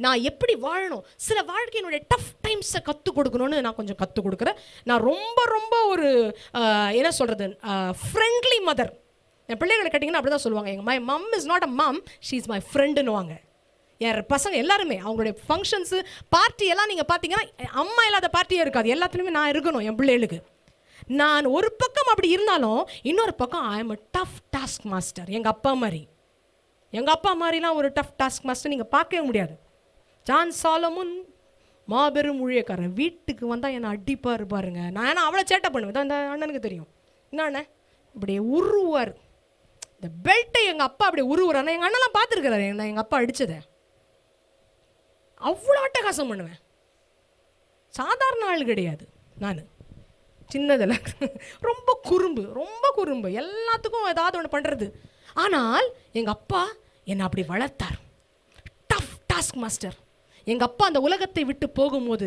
நான் எப்படி வாழணும், சில வாழ்க்கையினுடைய டஃப் டைம்ஸை கற்றுக் கொடுக்கணும்னு நான் கொஞ்சம் கற்றுக் கொடுக்குறேன். நான் ரொம்ப ரொம்ப ஒரு என்ன சொல்கிறது, ஃப்ரெண்ட்லி மதர். என் பிள்ளைகளை கேட்டிங்கன்னா அப்படி தான் சொல்லுவாங்க, my mum is not a mum, she is my ஃப்ரெண்டுன்னுவாங்க. என் பசங்க எல்லாருமே அவங்களுடைய ஃபங்க்ஷன்ஸு பார்ட்டி எல்லாம் நீங்கள் பார்த்தீங்கன்னா அம்மா இல்லாத பார்ட்டியே இருக்காது, எல்லாத்துலேயுமே நான் இருக்கணும் என் பிள்ளைகளுக்கு. நான் ஒரு பக்கம் அப்படி இருந்தாலும் இன்னொரு பக்கம் I am a tough task master. எங்கள் அப்பா மாதிரிலாம் ஒரு டஃப் டாஸ்க் மாஸ்டர் நீங்கள் பார்க்கவே முடியாது. ஜான் சாலமன் மாபெரும் ஊழியக்காரன், வீட்டுக்கு வந்தால் என்னை அடிப்பார் பாருங்க. நான் ஏன்னா அவ்வளோ சேட்டை பண்ணுவேன் தான், இந்த அண்ணனுக்கு தெரியும். என்னண்ணே இப்படி உருவார், இந்த பெல்ட்டை எங்கள் அப்பா அப்படி உருவுறாரு. எங்கள் அண்ணெல்லாம் பார்த்துருக்கிறாரு எங்கள் அப்பா அடித்ததை. அவ்வளோ அட்டகாசம் பண்ணுவேன். சாதாரண ஆள் கிடையாது நான், சின்னதில் ரொம்ப குறும்பு, எல்லாத்துக்கும் ஏதாவது ஒன்று பண்ணுறது. ஆனால் எங்கள் அப்பா என்னை அப்படி வளர்த்தார், டஃப் டாஸ்க் மாஸ்டர். எங்கள் அப்பா அந்த உலகத்தை விட்டு போகும்போது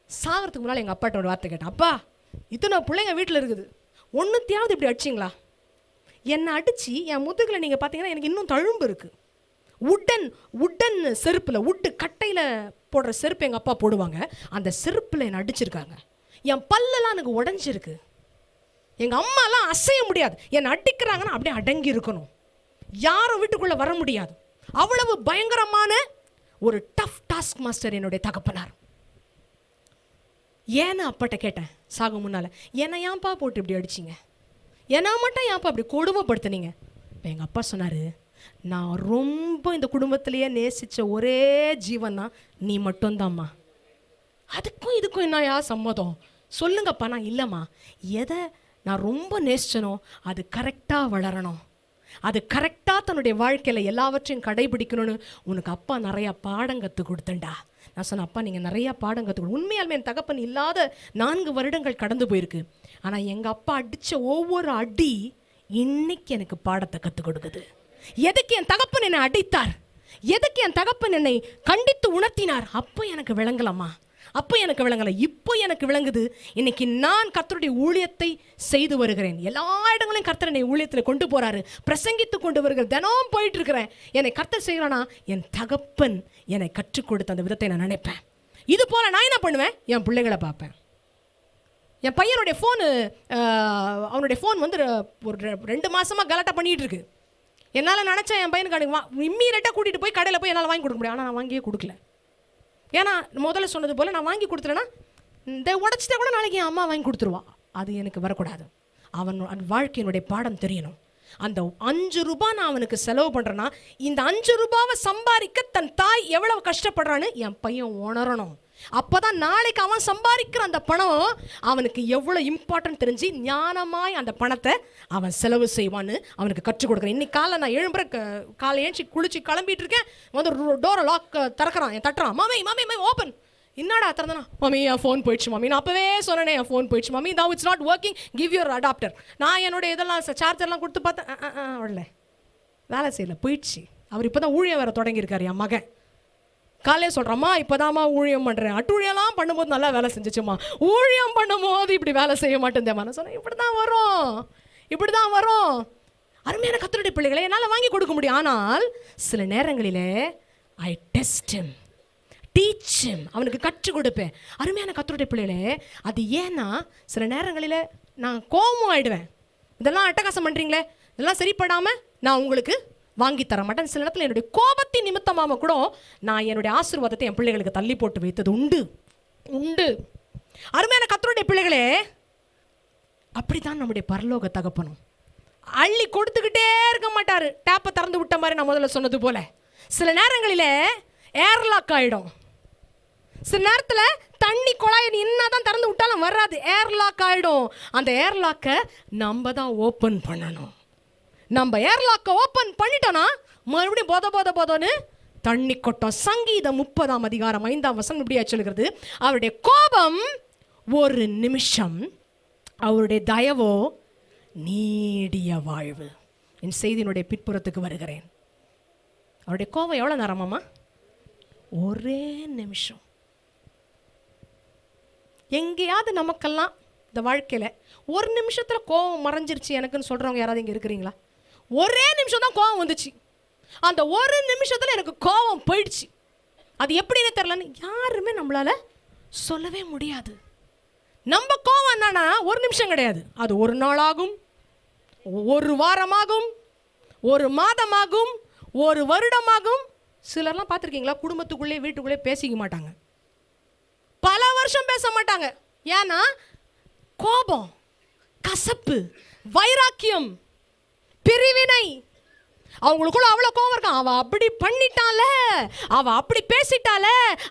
சாகிறதுக்கு முன்னால் எங்கள் அப்பாட்ட ஒரு வார்த்தை கேட்டேன், அப்பா இத்தனை பிள்ளைங்க வீட்டில் இருக்குது, ஒன்றுத்தையாவது இப்படி அடிச்சிங்களா? என்னை அடித்து என் முதுகில் நீங்கள் பார்த்தீங்கன்னா எனக்கு இன்னும் தழும்பு இருக்குது. உட்டன் செருப்பில், கட்டையில் போடுற செருப்பு எங்கள் அப்பா போடுவாங்க, அந்த செருப்பில் என்னை அடிச்சிருக்காங்க. என் பல்லெல்லாம் எனக்கு உடஞ்சிருக்கு. எங்கள் அம்மாலாம் அசைய முடியாது, என்னை அடிக்கிறாங்கன்னா அப்படியே அடங்கி இருக்கணும், யாரும் வீட்டுக்குள்ளே வர முடியாது. அவ்வளவு பயங்கரமான ஒரு டஃப் டாஸ்க் மாஸ்டர் என்னுடைய தகப்பனார். ஏன்னு அப்பாட்ட கேட்டேன் சாகும் முன்னால், என்னை ஏன்ப்பா போட்டு இப்படி அடிச்சிங்க, ஏன்னா மட்டும் ஏன்ப்பா அப்படி கொடுமைப்படுத்துனீங்க? இப்போ எங்கள் அப்பா சொன்னார், நான் ரொம்ப இந்த குடும்பத்திலேயே நேசித்த ஒரே ஜீவன் தான் நீ மட்டும்தாம்மா, அதுக்கும் இதுக்கும் என்னையா சம்மதம், சொல்லுங்கப்பா. நான் இல்லைம்மா, எதை நான் ரொம்ப நேசிச்சனோ அது கரெக்டாக வளரணும், அது கரெக்டாக தன்னுடைய வாழ்க்கையில் எல்லாவற்றையும் கடைபிடிக்கணும்னு உனக்கு அப்பா நிறையா பாடம் கற்றுக் கொடுத்தேன்டா. நான் சொன்னேன், அப்பா நீங்கள் நிறையா பாடம் கற்றுக்கணும். உண்மையாலுமே என் தகப்பன் இல்லாத 4 வருடங்கள் கடந்து போயிருக்கு. ஆனால் எங்கள் அப்பா அடித்த ஒவ்வொரு அடி இன்னைக்கு எனக்கு பாடத்தை கற்றுக் கொடுக்குது. எதுக்கு என் தகப்பன் என்னை அடித்தார், எதுக்கு என் தகப்பன் என்னை கண்டித்து உணர்த்தினார், அப்போ எனக்கு விளங்கலாமா, அப்போ எனக்கு விளங்கலை. இப்போ எனக்கு விளங்குது. இன்னைக்கு நான் கர்த்தருடைய ஊழியத்தை செய்து வருகிறேன். எல்லா இடங்களையும் கர்த்தர் என்னை ஊழியத்தில் கொண்டு போறாரு, பிரசங்கித்து கொண்டு வருகிறேன், தினம் போயிட்டு இருக்கிறேன். என்னை கர்த்தர் செய்யறானா, என் தகப்பன் என்னை கற்றுக் கொடுத்த அந்த விதத்தை நான் நினைப்பேன். இது போல நான் என்ன பண்ணுவேன், என் பிள்ளைகளை பார்ப்பேன். என் பையனுடைய ஃபோனு, அவனுடைய ஃபோன் வந்து ஒரு 2 மாசமாக கலாட்டா பண்ணிகிட்டு இருக்கு. என்னால் நினச்சேன் என் பையனுக்கு இம்மீடியட்டாக கூட்டிகிட்டு போய் கடையில் போய் என்னால் வாங்கி கொடுக்க முடியும். ஆனால் நான் வாங்கியே கொடுக்கல. ஏன்னா முதல்ல சொன்னது போல் நான் வாங்கி கொடுத்துட்டேன்னா இந்த உடச்சிட்டா கூட நாளைக்கு என் அம்மா வாங்கி கொடுத்துருவா. அது எனக்கு வரக்கூடாது. அவன் வாழ்க்கையினுடைய பாடம் தெரியணும். அந்த 5 ரூபாய் நான் அவனுக்கு செலவு பண்ணுறேன்னா இந்த 5 ரூபாவை சம்பாதிக்க தன் தாய் எவ்வளவு கஷ்டப்படுறான்னு என் பையன் உணரணும். அப்போ தான் நாளைக்கு அவன் சம்பாதிக்கிற அந்த பணம் அவனுக்கு எவ்வளோ இம்பார்ட்டன்ட் தெரிஞ்சு ஞானமாய் அந்த பணத்தை அவன் செலவு செய்வான்னு அவனுக்கு கற்றுக் கொடுக்குறேன். இன்னைக்கு காலை நான் எழும்புற காலை ஏஞ்சி குளிச்சு கிளம்பிட்டு இருக்கேன். வந்து டோரை லாக் திறக்கிறான், என் தட்டுறான், மாமி மாமி மாமி ஓப்பன். என்னடா திறந்தனா, மம்மி என் ஃபோன் போயிடுச்சு மம்மி, நான் அப்போவே சொன்னேனே என் ஃபோன் போயிடுச்சு mummy, now it's not working, give your adapter. நான் என்னுடைய இதெல்லாம் சார்ஜர்லாம் கொடுத்து பார்த்தேன், வரல, வேலை செய்யலை, போயிடுச்சு. அவர் இப்போ தான் ஊழியம் வேறு தொடங்கியிருக்காரு. என் மகன் காலையே சொல்கிறம்மா இப்போதாம்மா ஊழியம் பண்ணுறேன், அட்டூழியெல்லாம் பண்ணும்போது நல்லா வேலை செஞ்சிச்சும்மா, ஊழியம் பண்ணும்போது இப்படி வேலை செய்ய மாட்டேந்தேம்மா. நான் சொன்னேன், இப்படி தான் வரும், இப்படி தான் வரும். அருமையான கர்த்தருடைய பிள்ளைகளை என்னால் வாங்கி கொடுக்க முடியும். ஆனால் சில நேரங்களிலே ஐ டெஸ்ட் ஹிம், டீச் ஹிம், அவனுக்கு கற்றுக் கொடுப்பேன். அருமையான கர்த்தருடைய பிள்ளைகளே, அது ஏன்னா சில நேரங்களில் நான் கோபமும் ஆயிடுவேன். இதெல்லாம் அட்டகாசம் பண்ணுறீங்களே, இதெல்லாம் சரிப்படாமல் நான் உங்களுக்கு வாங்கி தர மாட்டேன். சில இடத்துல என்னுடைய கோபத்தின் நிமித்தமாக கூட நான் என்னுடைய ஆசீர்வாதத்தை என் பிள்ளைகளுக்கு தள்ளி போட்டு வைத்தது உண்டு உண்டு. அருமையான கர்த்தருடைய பிள்ளைகளே, அப்படித்தான் நம்முடைய பரலோக தகப்பனும் அள்ளி கொடுத்துக்கிட்டே இருக்க மாட்டார். டேப்பை திறந்து விட்ட மாதிரி நான் முதல்ல சொன்னது போல சில நேரங்களில் ஏர்லாக் ஆகிடும். சில நேரத்தில் தண்ணி குழாயை என்னதான் திறந்து விட்டாலும் வராது, ஏர்லாக் ஆகிடும். அந்த ஏர்லாக்கை நம்ம தான் ஓப்பன் பண்ணணும். நம்ம ஏர்லாக்கை ஓப்பன் பண்ணிட்டோன்னா மறுபடியும் போதோன்னு தண்ணி கொட்டும். சங்கீதம் 30ஆம் அதிகாரம் 5ஆம் வசனம் இப்படியா சொல்கிறது, அவருடைய கோபம் ஒரு நிமிஷம், அவருடைய தயவோ நீடிய வாழ்வு. என் செய்தியினுடைய பிற்புறத்துக்கு வருகிறேன். அவருடைய கோபம் எவ்வளோ நேரமாம்மா, ஒரே நிமிஷம். எங்கேயாவது நமக்கெல்லாம் இந்த வாழ்க்கையில் ஒரு நிமிஷத்தில் கோபம் மறைஞ்சிருச்சு எனக்குன்னு சொல்கிறவங்க யாராவது இங்கே இருக்கிறீங்களா? ஒரே நிமிஷம் தான் கோபம் வந்துச்சு, அந்த ஒரு நிமிஷத்தில் எனக்கு கோபம் போயிடுச்சு. அது எப்படின்னு தெரிலன்னு யாருமே நம்மளால சொல்லவே முடியாது. நம்ம கோபம் என்னன்னா ஒரு நிமிஷம் கிடையாது, அது ஒரு நாளாகும், ஒரு வாரமாகும், ஒரு மாதமாகும், ஒரு வருடமாகும். சிலர்லாம் பார்த்துருக்கீங்களா, குடும்பத்துக்குள்ளே வீட்டுக்குள்ளே பேசிக்க மாட்டாங்க, பல வருஷம் பேச மாட்டாங்க. ஏன்னா கோபம், கசப்பு, வைராக்கியம், பிரிவினை, அவங்களுக்குள்ள அவ்வளோ கோபம் இருக்கான். அவள் அப்படி பண்ணிட்டால, அவள் அப்படி பேசிட்டால,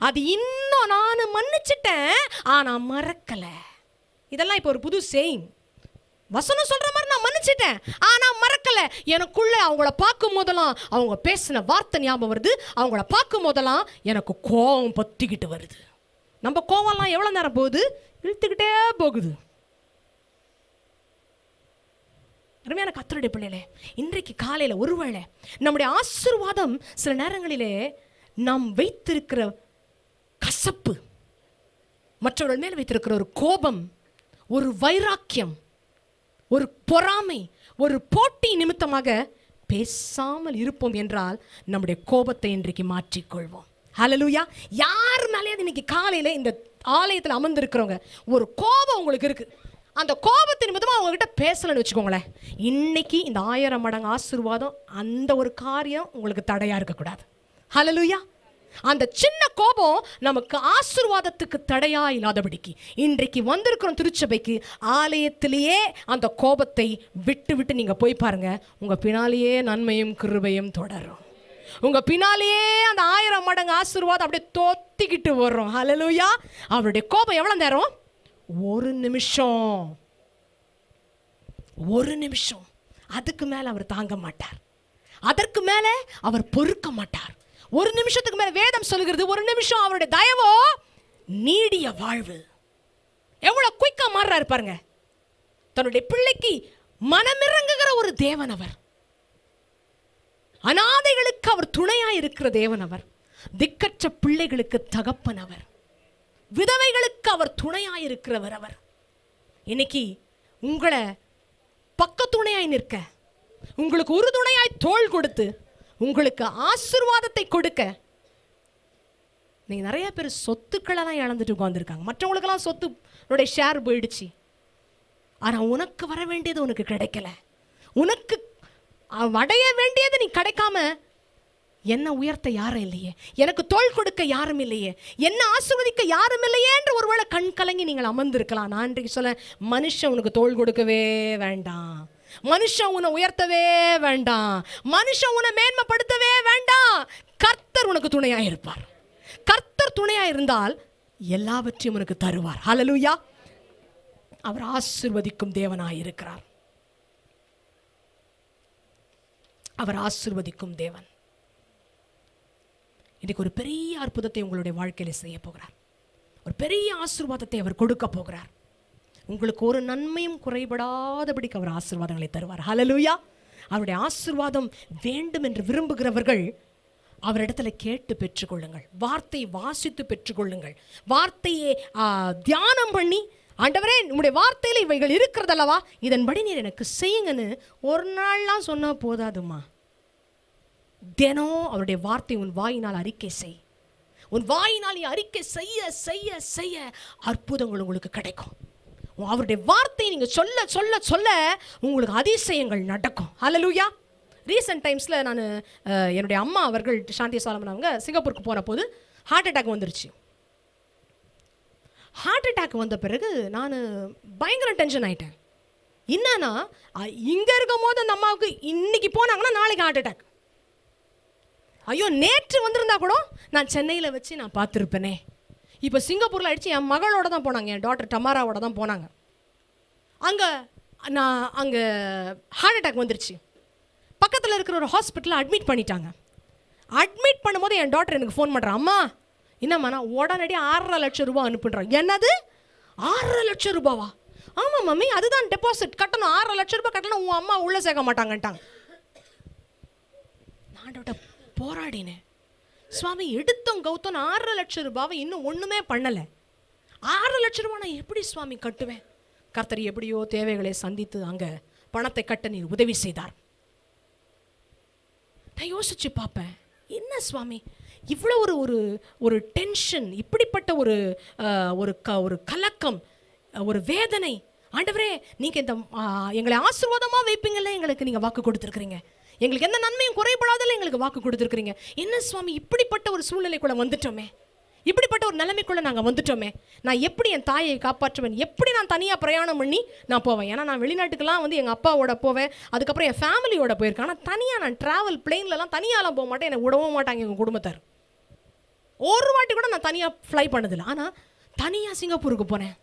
அது இன்னும் நான் மன்னிச்சிட்டேன் ஆனால் மறக்கலை. இதெல்லாம் இப்போ ஒரு புது சேயிங். வசனம் சொல்கிற மாதிரி நான் மன்னிச்சிட்டேன் ஆனால் மறக்கலை. எனக்குள்ள அவங்கள பார்க்கும் போதெல்லாம் அவங்க பேசின வார்த்தை ஞாபகம் வருது, அவங்கள பார்க்கும் போதெல்லாம் எனக்கு கோபம் பற்றிக்கிட்டு வருது. நம்ம கோவம்லாம் எவ்வளோ நேரம் போகுது, இழுத்துக்கிட்டே போகுது. அருமையான கர்த்தருடைய பிள்ளைகளே, இன்றைக்கு காலையில் ஒருவேளை நம்முடைய ஆசீர்வாதம் சில நேரங்களிலே நாம் வைத்திருக்கிற கசப்பு, மற்றவர்கள் மேல் வைத்திருக்கிற ஒரு கோபம், ஒரு வைராக்கியம், ஒரு பொறாமை, ஒரு போட்டி நிமித்தமாக பேசாமல் இருப்போம் என்றால் நம்முடைய கோபத்தை இன்றைக்கு மாற்றிக்கொள்வோம். ஹல்லேலூயா. யார் மேலேயாவது இன்னைக்கு காலையில் இந்த ஆலயத்தில் அமர்ந்திருக்கிறவங்க ஒரு கோபம் உங்களுக்கு இருக்குது, அந்த கோபத்தின் நிமித்தமாக அவங்ககிட்ட பேசலன்னு வச்சுக்கோங்களேன், இன்னைக்கு இந்த 1000 மடங்கு ஆசீர்வாதம் அந்த ஒரு காரியம் உங்களுக்கு தடையாக இருக்கக்கூடாது. ஹல்லேலூயா. அந்த சின்ன கோபம் நமக்கு ஆசீர்வாதத்துக்கு தடையா இல்லாதபடிக்கு இன்றைக்கு வந்திருக்கிறோம் திருச்சபைக்கு, ஆலயத்திலேயே அந்த கோபத்தை விட்டு விட்டு நீங்கள் போய் பாருங்க, உங்கள் பின்னாலேயே நன்மையும் கிருபையும் தொடரும். உங்கள் பின்னாலேயே அந்த 1000 மடங்கு ஆசீர்வாதம் அப்படியே தோத்திக்கிட்டு வரும். ஹல்லேலூயா. அவருடைய கோபம் எவ்வளோ நேரம், ஒரு நிமிஷம் அதுக்கு மேல அவர் தாங்க மாட்டார். அதற்கு மேல அவர் பொறுக்க மாட்டார். ஒரு நிமிஷத்துக்கு மேல வேதம் சொல்லுகிறது, ஒரு நிமிஷம் அவருடைய தயவோ நீடிய வாழ்வு. எவ்வளவு குயிக்கா மாறுறாரு பாருங்க. தன்னுடைய பிள்ளைக்கு மனமிறங்குகிற ஒரு தேவன் அவர். அநாதைகளுக்கு அவர் துணையாய் இருக்கிற தேவன் அவர். திக்கற்ற பிள்ளைகளுக்கு தகப்பன் அவர். விதவைகளுக்கு அவர் துணையாய் இருக்கிறவர் அவர். இன்னைக்கு உங்களை பக்கத்துணையாய் நிற்க, உங்களுக்கு உறுதுணையாய் தோள் கொடுத்து, உங்களுக்கு ஆசீர்வாதத்தை கொடுக்க. நீங்க நிறைய பேர் சொத்துக்களை தான் இழந்துட்டு உட்கார்ந்துருக்காங்க. மற்றவங்களுக்கெல்லாம் சொத்துடைய ஷேர் போயிடுச்சு. ஆனா உனக்கு வர வேண்டியது உனக்கு கிடைக்கல. உனக்கு அடைய வேண்டியது நீ கிடைக்காம, என்ன உயர்த்த யாரும் இல்லையே, எனக்கு தோள் கொடுக்க யாரும் இல்லையே, என்ன ஆசீர்வதிக்க யாரும் இல்லையே என்று ஒருவேளை கண் கலங்கி நீங்கள் அமர்ந்திருக்கலாம். நான் இன்றைக்கு சொல்ல, மனுஷன் உனக்கு தோள் கொடுக்கவே வேண்டாம். மனுஷன் உன்னை உயர்த்தவே வேண்டாம். மனுஷன் உன்னை மேன்மைப்படுத்தவே வேண்டாம். கர்த்தர் உனக்கு துணையாக இருப்பார். கர்த்தர் துணையாக இருந்தால் எல்லாவற்றையும் உனக்கு தருவார். ஹல்லேலூயா. அவர் ஆசீர்வதிக்கும் தேவனாய் இருக்கிறார். அவர் ஆசீர்வதிக்கும் தேவன். இன்னைக்கு ஒரு பெரிய அற்புதத்தை உங்களுடைய வாழ்க்கையில செய்ய போகிறார். ஒரு பெரிய ஆசீர்வாதத்தை அவர் கொடுக்க போகிறார். உங்களுக்கு ஒரு நன்மையும் குறைபடாதபடிக்கு அவர் ஆசீர்வாதங்களை தருவார். ஹல்லேலூயா. அவருடைய ஆசீர்வாதம் வேண்டும் என்று விரும்புகிறவர்கள் அவரிடத்துல கேட்டு பெற்றுக்கொள்ளுங்கள். வார்த்தையை வாசித்து பெற்றுக்கொள்ளுங்கள். வார்த்தையை தியானம் பண்ணி, ஆண்டவரே உங்களுடைய வார்த்தையில இவைகள் இருக்கிறதல்லவா, இதன்படி நீர் எனக்கு செய்யுங்கன்னு ஒரு நாள்லாம் சொன்னா போதாதுமா. தினம் அவருடைய வார்த்தை உன் வாயினால் அறிக்கை செய். உன் வாயினால் நீ அறிக்கை செய்ய செய்ய செய்ய அற்புதங்கள் உங்களுக்கு கிடைக்கும். அவருடைய வார்த்தையை நீங்க சொல்ல சொல்ல சொல்ல உங்களுக்கு அதிசயங்கள் நடக்கும். ஹல்லேலூயா. ரீசெண்ட் டைம்ஸில் நான் என்னுடைய அம்மா அவர்கள் சாந்தி சாலமன் அவங்க சிங்கப்பூருக்கு போன போது ஹார்ட் அட்டாக் வந்துருச்சு. ஹார்ட் அட்டாக் வந்த பிறகு நான் பயங்கர டென்ஷன் ஆகிட்டேன். என்னன்னா, இங்கே இருக்கும் போது அந்த அம்மாவுக்கு இன்னைக்கு போனாங்கன்னா நாளைக்கு ஹார்ட் அட்டாக். ஐயோ, நேற்று வந்திருந்தா கூட நான் சென்னையில் வச்சு நான் பார்த்துருப்பேனே. இப்போ சிங்கப்பூரில் அடித்து என் மகளோட தான் போனாங்க, என் டாக்டர் டமாராவோட தான் போனாங்க. அங்கே ஹார்ட் அட்டாக் வந்துருச்சு. பக்கத்தில் இருக்கிற ஒரு ஹாஸ்பிட்டலில் அட்மிட் பண்ணிட்டாங்க. அட்மிட் பண்ணும்போது என் டாக்டர் எனக்கு ஃபோன் பண்ணுறான், அம்மா என்னம்மா நான் உடனடியாக 6.5 லட்சம் ரூபா அனுப்புன்றான். என்னது 6.5 லட்சம் ரூபாவா? ஆமாம் மம்மி, அதுதான் டெபாசிட் கட்டணும், 6.5 லட்சம் ரூபாய் கட்டணும், உன் அம்மா உள்ளே சேர்க்க மாட்டாங்கன்ட்டாங்க. நான் டாக்டர் போராடினேன். சுவாமி எடுத்தோம் கௌத்தம் 6.5 லட்சம் ரூபாவை இன்னும் ஒன்றுமே பண்ணலை. 6 லட்சம் ரூபா நான் எப்படி சுவாமி கட்டுவேன்? கர்த்தர் எப்படியோ தேவைகளை சந்தித்து அங்கே பணத்தை கட்ட நீர் உதவி செய்தார். நான் யோசிச்சு பார்ப்பேன், என்ன சுவாமி இவ்வளோ ஒரு டென்ஷன், இப்படிப்பட்ட ஒரு கலக்கம், ஒரு வேதனை. ஆண்டவரே, நீங்கள் இந்த எங்களை ஆசீர்வாதமாக வைப்பீங்கல்ல, எங்களுக்கு நீங்கள் வாக்கு கொடுத்துருக்குறீங்க, எங்களுக்கு எந்த நன்மையும் குறைபடாதல்ல எங்களுக்கு வாக்கு கொடுத்துருக்குறீங்க. என்ன சுவாமி இப்படிப்பட்ட ஒரு சூழ்நிலைக்குள்ளே வந்துட்டோமே, இப்படிப்பட்ட ஒரு நிலைமைக்குள்ளே நாங்கள் வந்துட்டோமே, நான் எப்படி என் தாயை காப்பாற்றுவேன்? எப்படி நான் தனியாக பிரயாணம் பண்ணி நான் போவேன்? ஏன்னா நான் வெளிநாட்டுக்கெல்லாம் வந்து எங்கள் அப்பாவோட போவேன், அதுக்கப்புறம் என் ஃபேமிலியோட போயிருக்கேன். ஆனால் தனியாக நான் ட்ராவல் பிளெயின்லலாம் தனியாலாம் போக மாட்டேன், என்னை விடவும் மாட்டாங்க எங்கள் குடும்பத்தார். ஒரு வாட்டி கூட நான் தனியாக ஃப்ளை பண்ணதில்லை. ஆனால் தனியாக சிங்கப்பூருக்கு போனேன்.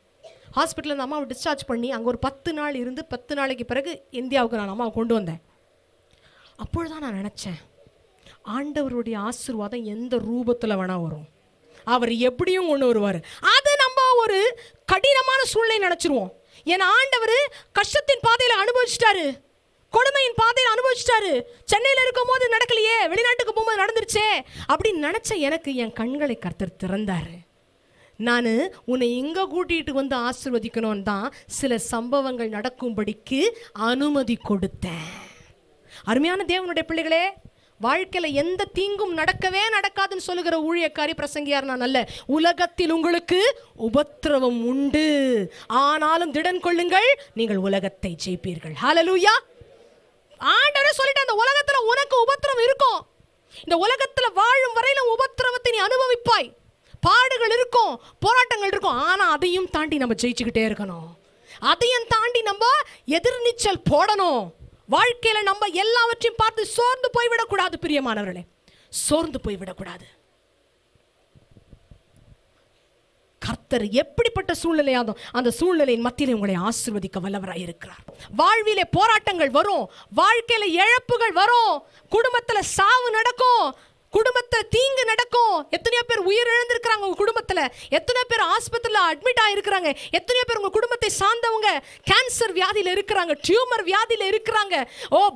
ஹாஸ்பிட்டலில் அந்த அம்மாவை டிஸ்சார்ஜ் பண்ணி அங்கே ஒரு 10 நாள் இருந்து 10 நாளைக்கு பிறகு இந்தியாவுக்கு நான் அம்மாவை கொண்டு வந்தேன். அப்பொழுதுதான் நான் நினச்சேன், ஆண்டவருடைய ஆசீர்வாதம் எந்த ரூபத்தில் வேணால் வரும், அவர் எப்படியும் கொண்டு வருவார். அது நம்ம ஒரு கடினமான சூழ்நிலை நினச்சிருவோம். ஏன்னா ஆண்டவர் கஷ்டத்தின் பாதையில் அனுபவிச்சிட்டாரு, கொடுமையின் பாதையில் அனுபவிச்சிட்டாரு. சென்னையில் இருக்கும் போது நடக்கலையே, வெளிநாட்டுக்கு போகும்போது நடந்துருச்சே அப்படின்னு நினச்ச எனக்கு என் கண்களை கர்த்தர் திறந்தாரு. நான் உன்னை இங்கே கூட்டிகிட்டு வந்து ஆசீர்வதிக்கணும்னு தான் சில சம்பவங்கள் நடக்கும்படிக்கு அனுமதி கொடுத்தேன். அருமையான தேவனுடைய பிள்ளைகளே, வாழ்க்கையில் எந்த தீங்கும் நடக்கவே நடக்காதுன்னு சொல்லுகிற ஊழியக்காரி பிரசங்கியார் நான் அல்ல. உலகத்தில் உங்களுக்கு உபத்திரவம் உண்டு, ஆனாலும் திடன் கொள்ளுங்கள், நீங்கள் உலகத்தை ஜெயிப்பீர்கள். ஹல்லேலூயா. ஆண்டவரே சொல்லிட்டு, அந்த உலகத்தில் உனக்கு உபத்திரவம் இருக்கும். இந்த உலகத்தில் வாழும் வரையிலும் உபத்திரவத்தை நீ அனுபவிப்பாய். பாடுகள் இருக்கும், போராட்டங்கள் இருக்கும். ஆனால் அதையும் தாண்டி நம்ம ஜெயிச்சுக்கிட்டே இருக்கணும். அதையும் தாண்டி நம்ம எதிர்நீச்சல் போடணும். வாழ்க்கையில நம்ம எல்லாவற்றையும் பார்த்து சோர்ந்து போய்விடக்கூடாது. பிரியமானவர்களே, சோர்ந்து போய்விடக்கூடாது. கர்த்தர் கர்த்தர் எப்படிப்பட்ட சூழ்நிலையாகும் அந்த சூழ்நிலையின் மத்தியிலே உங்களை ஆசீர்வதிக்க வல்லவராய் இருக்கிறார். வாழ்விலே போராட்டங்கள் வரும், வாழ்க்கையில இழப்புகள் வரும், குடும்பத்துல சாவு நடக்கும், குடும்பத்துல தீங்கு நடக்கும். எத்தனையோ பேர் உயிர் இழந்திருக்கிறாங்க உங்க குடும்பத்துல, எத்தனையோ பேர் ஆஸ்பத்திரியில அட்மிட் ஆயிருக்கிறாங்க, எத்தனையோ பேர் உங்க குடும்பத்தை சார்ந்தவங்க கேன்சர் வியாதியில இருக்கிறாங்க, டியூமர் வியாதியில இருக்கிறாங்க,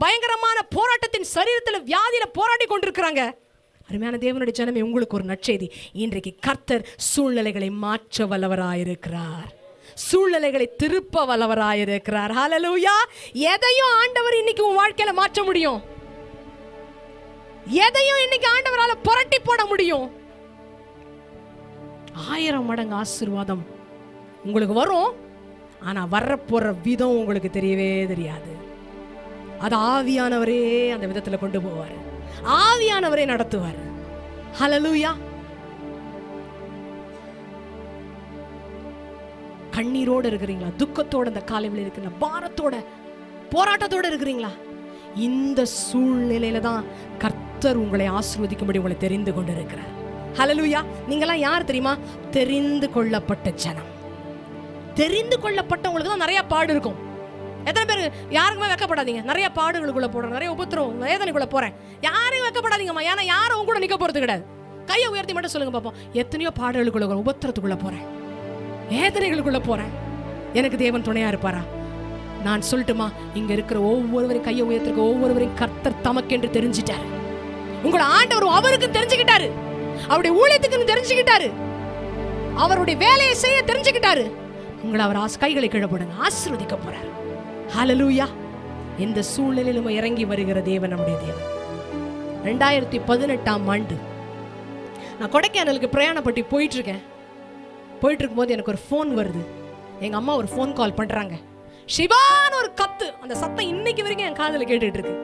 பயங்கரமான போராட்டத்தின் சரீரத்துல வியாதியில போராடி கொண்டிருக்கிறாங்க. அருமையான தேவனுடைய ஜனமே, உங்களுக்கு ஒரு நற்செய்தி. இன்றைக்கு கர்த்தர் சூழ்நிலைகளை மாற்ற வல்லவராயிருக்கிறார், சூழ்நிலைகளை திருப்ப வல்லவராயிருக்கிறார். ஹல்லேலூயா. எதையும் ஆண்டவர் இன்னைக்கு உன் வாழ்க்கையில மாற்ற முடியும், எதையும் இன்னைக்கு ஆண்டவரால புரட்டி போட முடியும். 1000 மடங்கு ஆசீர்வாதம் உங்களுக்கு வரும். ஆனா வரப்போற விதம் உங்களுக்கு தெரியவே தெரியாது. அது ஆவியானவரே அந்த விதத்துல கொண்டு போவார், ஆவியானவரே நடத்துவார். ஹல்லேலூயா. கண்ணீரோடு இருக்கிறீங்களா? துக்கத்தோட இந்த காலையில் இருக்கிறீங்களா? பாரத்தோட போராட்டத்தோட இருக்கிறீங்களா? இந்த சூழ்நிலையில தான் கர்த்தர் உங்களை ஆசீர்வதிக்கும்படி உங்களை தெரிந்து கொண்டு இருக்கிறார். ஹல்லேலூயா. நீங்களாம் யார் தெரியுமா? தெரிந்து கொள்ளப்பட்ட ஜனம். தெரிந்து கொள்ளப்பட்டவங்களுக்கு தான் நிறைய பாடு இருக்கும். எத்தனை பேர் யாருக்குமே வைக்கப்படாதீங்க. நிறைய பாடுகளுக்குள்ள போறேன், நிறைய உபத்திரம் வேதனைக்குள்ள போறேன். யாரையும் வைக்கப்படாதீங்கம்மா. ஏன்னா யாரும் உங்க கூட நிக்க போறது கிடையாது. கையை உயர்த்தி மட்டும் சொல்லுங்க பாப்போம். எத்தனையோ பாடுகளுக்குள்ள, உபத்திரத்துக்குள்ள போறேன், வேதனைகளுக்குள்ள போறேன். எனக்கு தேவன் துணையா இருப்பாரா? நான் சொல்லட்டுமா? இங்க இருக்கிற ஒவ்வொருவரையும் கையை உயர்த்திருக்க ஒவ்வொருவரையும் கர்த்தர் தமக்கென்று தெரிஞ்சிட்டாரு. உங்களை ஆண்டவர் அவருக்கு தெரிஞ்சுக்கிட்டாரு, அவருடைய ஊழியத்துக்கு தெரிஞ்சுக்கிட்டாரு, அவருடைய வேலையை செய்ய தெரிஞ்சுக்கிட்டாரு. உங்களை அவர் கைகளை கீழே போடுங்க, ஆசீர்வதிக்க போறார். ஹல்லேலூயா. இந்த சூழ்நிலையிலும் இறங்கி வருகிற தேவன் நம்முடைய தேவன். 2018ஆம் ஆண்டு நான் கொடைக்கானலுக்கு பிரயாணப்பட்டு போயிட்டு இருக்கும்போது எனக்கு ஒரு ஃபோன் வருது. எங்க அம்மா ஒரு ஃபோன் கால் பண்றாங்க. ஷிபான்னு ஒரு கத்து. அந்த சத்தம் இன்னைக்கு வரைக்கும் என் காதுல கேட்டுட்டு இருக்கு.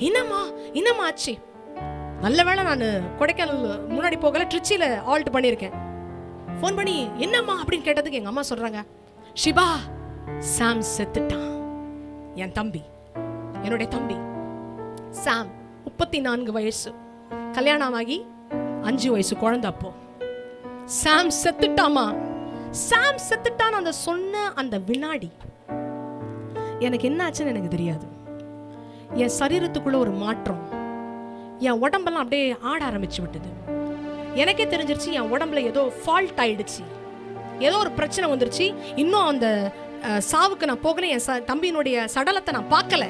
என்னம்மா ஆச்சு? நல்ல வேளை நான் கொடைக்கானல் முன்னாடி போகல, ட்ரிச்சில ஆல்ட் பண்ணியிருக்கேன். ஃபோன் பண்ணி என்னம்மா அப்படின்னு கேட்டதுக்கு எங்க அம்மா சொல்றாங்க, ஷிபா, சாம் செத்துட்டான். என் தம்பி, என்னுடைய தம்பி சாம், 34 வயசு, கல்யாணமாகி 5 வயசு குழந்தை. அப்போ சாம் செத்துட்டாமா. சாம் செத்துட்டான் அந்த சொன்ன அந்த வினாடி எனக்கு என்ன ஆச்சுன்னு எனக்கு தெரியாது. என் சரீரத்துக்குள்ள ஒரு மாற்றம், என் உடம்பெல்லாம் அப்படியே ஆட ஆரம்பிச்சு விட்டது. எனக்கே தெரிஞ்சிருச்சு என் உடம்புல ஏதோ ஃபால்ட் ஆயிடுச்சு, ஏதோ ஒரு பிரச்சனை வந்துருச்சு. இன்னும் அந்த சாவுக்கு நான் போகல, என் தம்பியினுடைய சடலத்தை நான் பார்க்கல.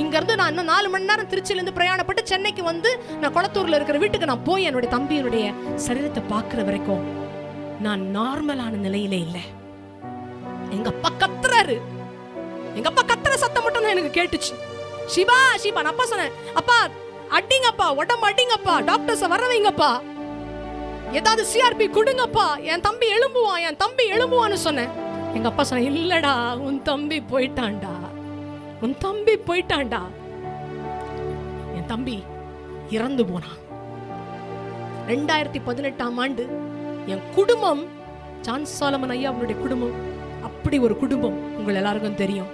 இங்கேருந்து நான் இன்னும் 4 மணி நேரம் திருச்சியிலேருந்து பிரயாணப்பட்டு சென்னைக்கு வந்து நான் குளத்தூரில் இருக்கிற வீட்டுக்கு நான் போய் என்னுடைய தம்பியினுடைய சரீரத்தை பார்க்குற வரைக்கும் நான் நார்மலான நிலையிலே இல்லை. எங்க அப்பா கத்துறாரு, எங்க அப்பா கத்துற சத்தம் மட்டும் தான் எனக்கு கேட்டுச்சு. ஷிபா ஷிபா. நான் அப்பா சொன்னேன், அப்பா அடிங்கப்பா, உடம்பு அடிங்கப்பா, டாக்டர்ஸை வர வைங்கப்பா, ஏதாவது சிஆர்பி கொடுங்கப்பா, என் தம்பி எழும்புவான்னு சொன்னேன். எங்க அப்பா சொன்ன, இல்லடா உன் தம்பி போயிட்டான்டா, உன் தம்பி போயிட்டான்டா. என் தம்பி இறந்து போனான். 2018ஆம் ஆண்டு என் குடும்பம், ஜான் சாலமன் ஐயா அவனுடைய குடும்பம் அப்படி ஒரு குடும்பம், உங்கள் எல்லாருக்கும் தெரியும்.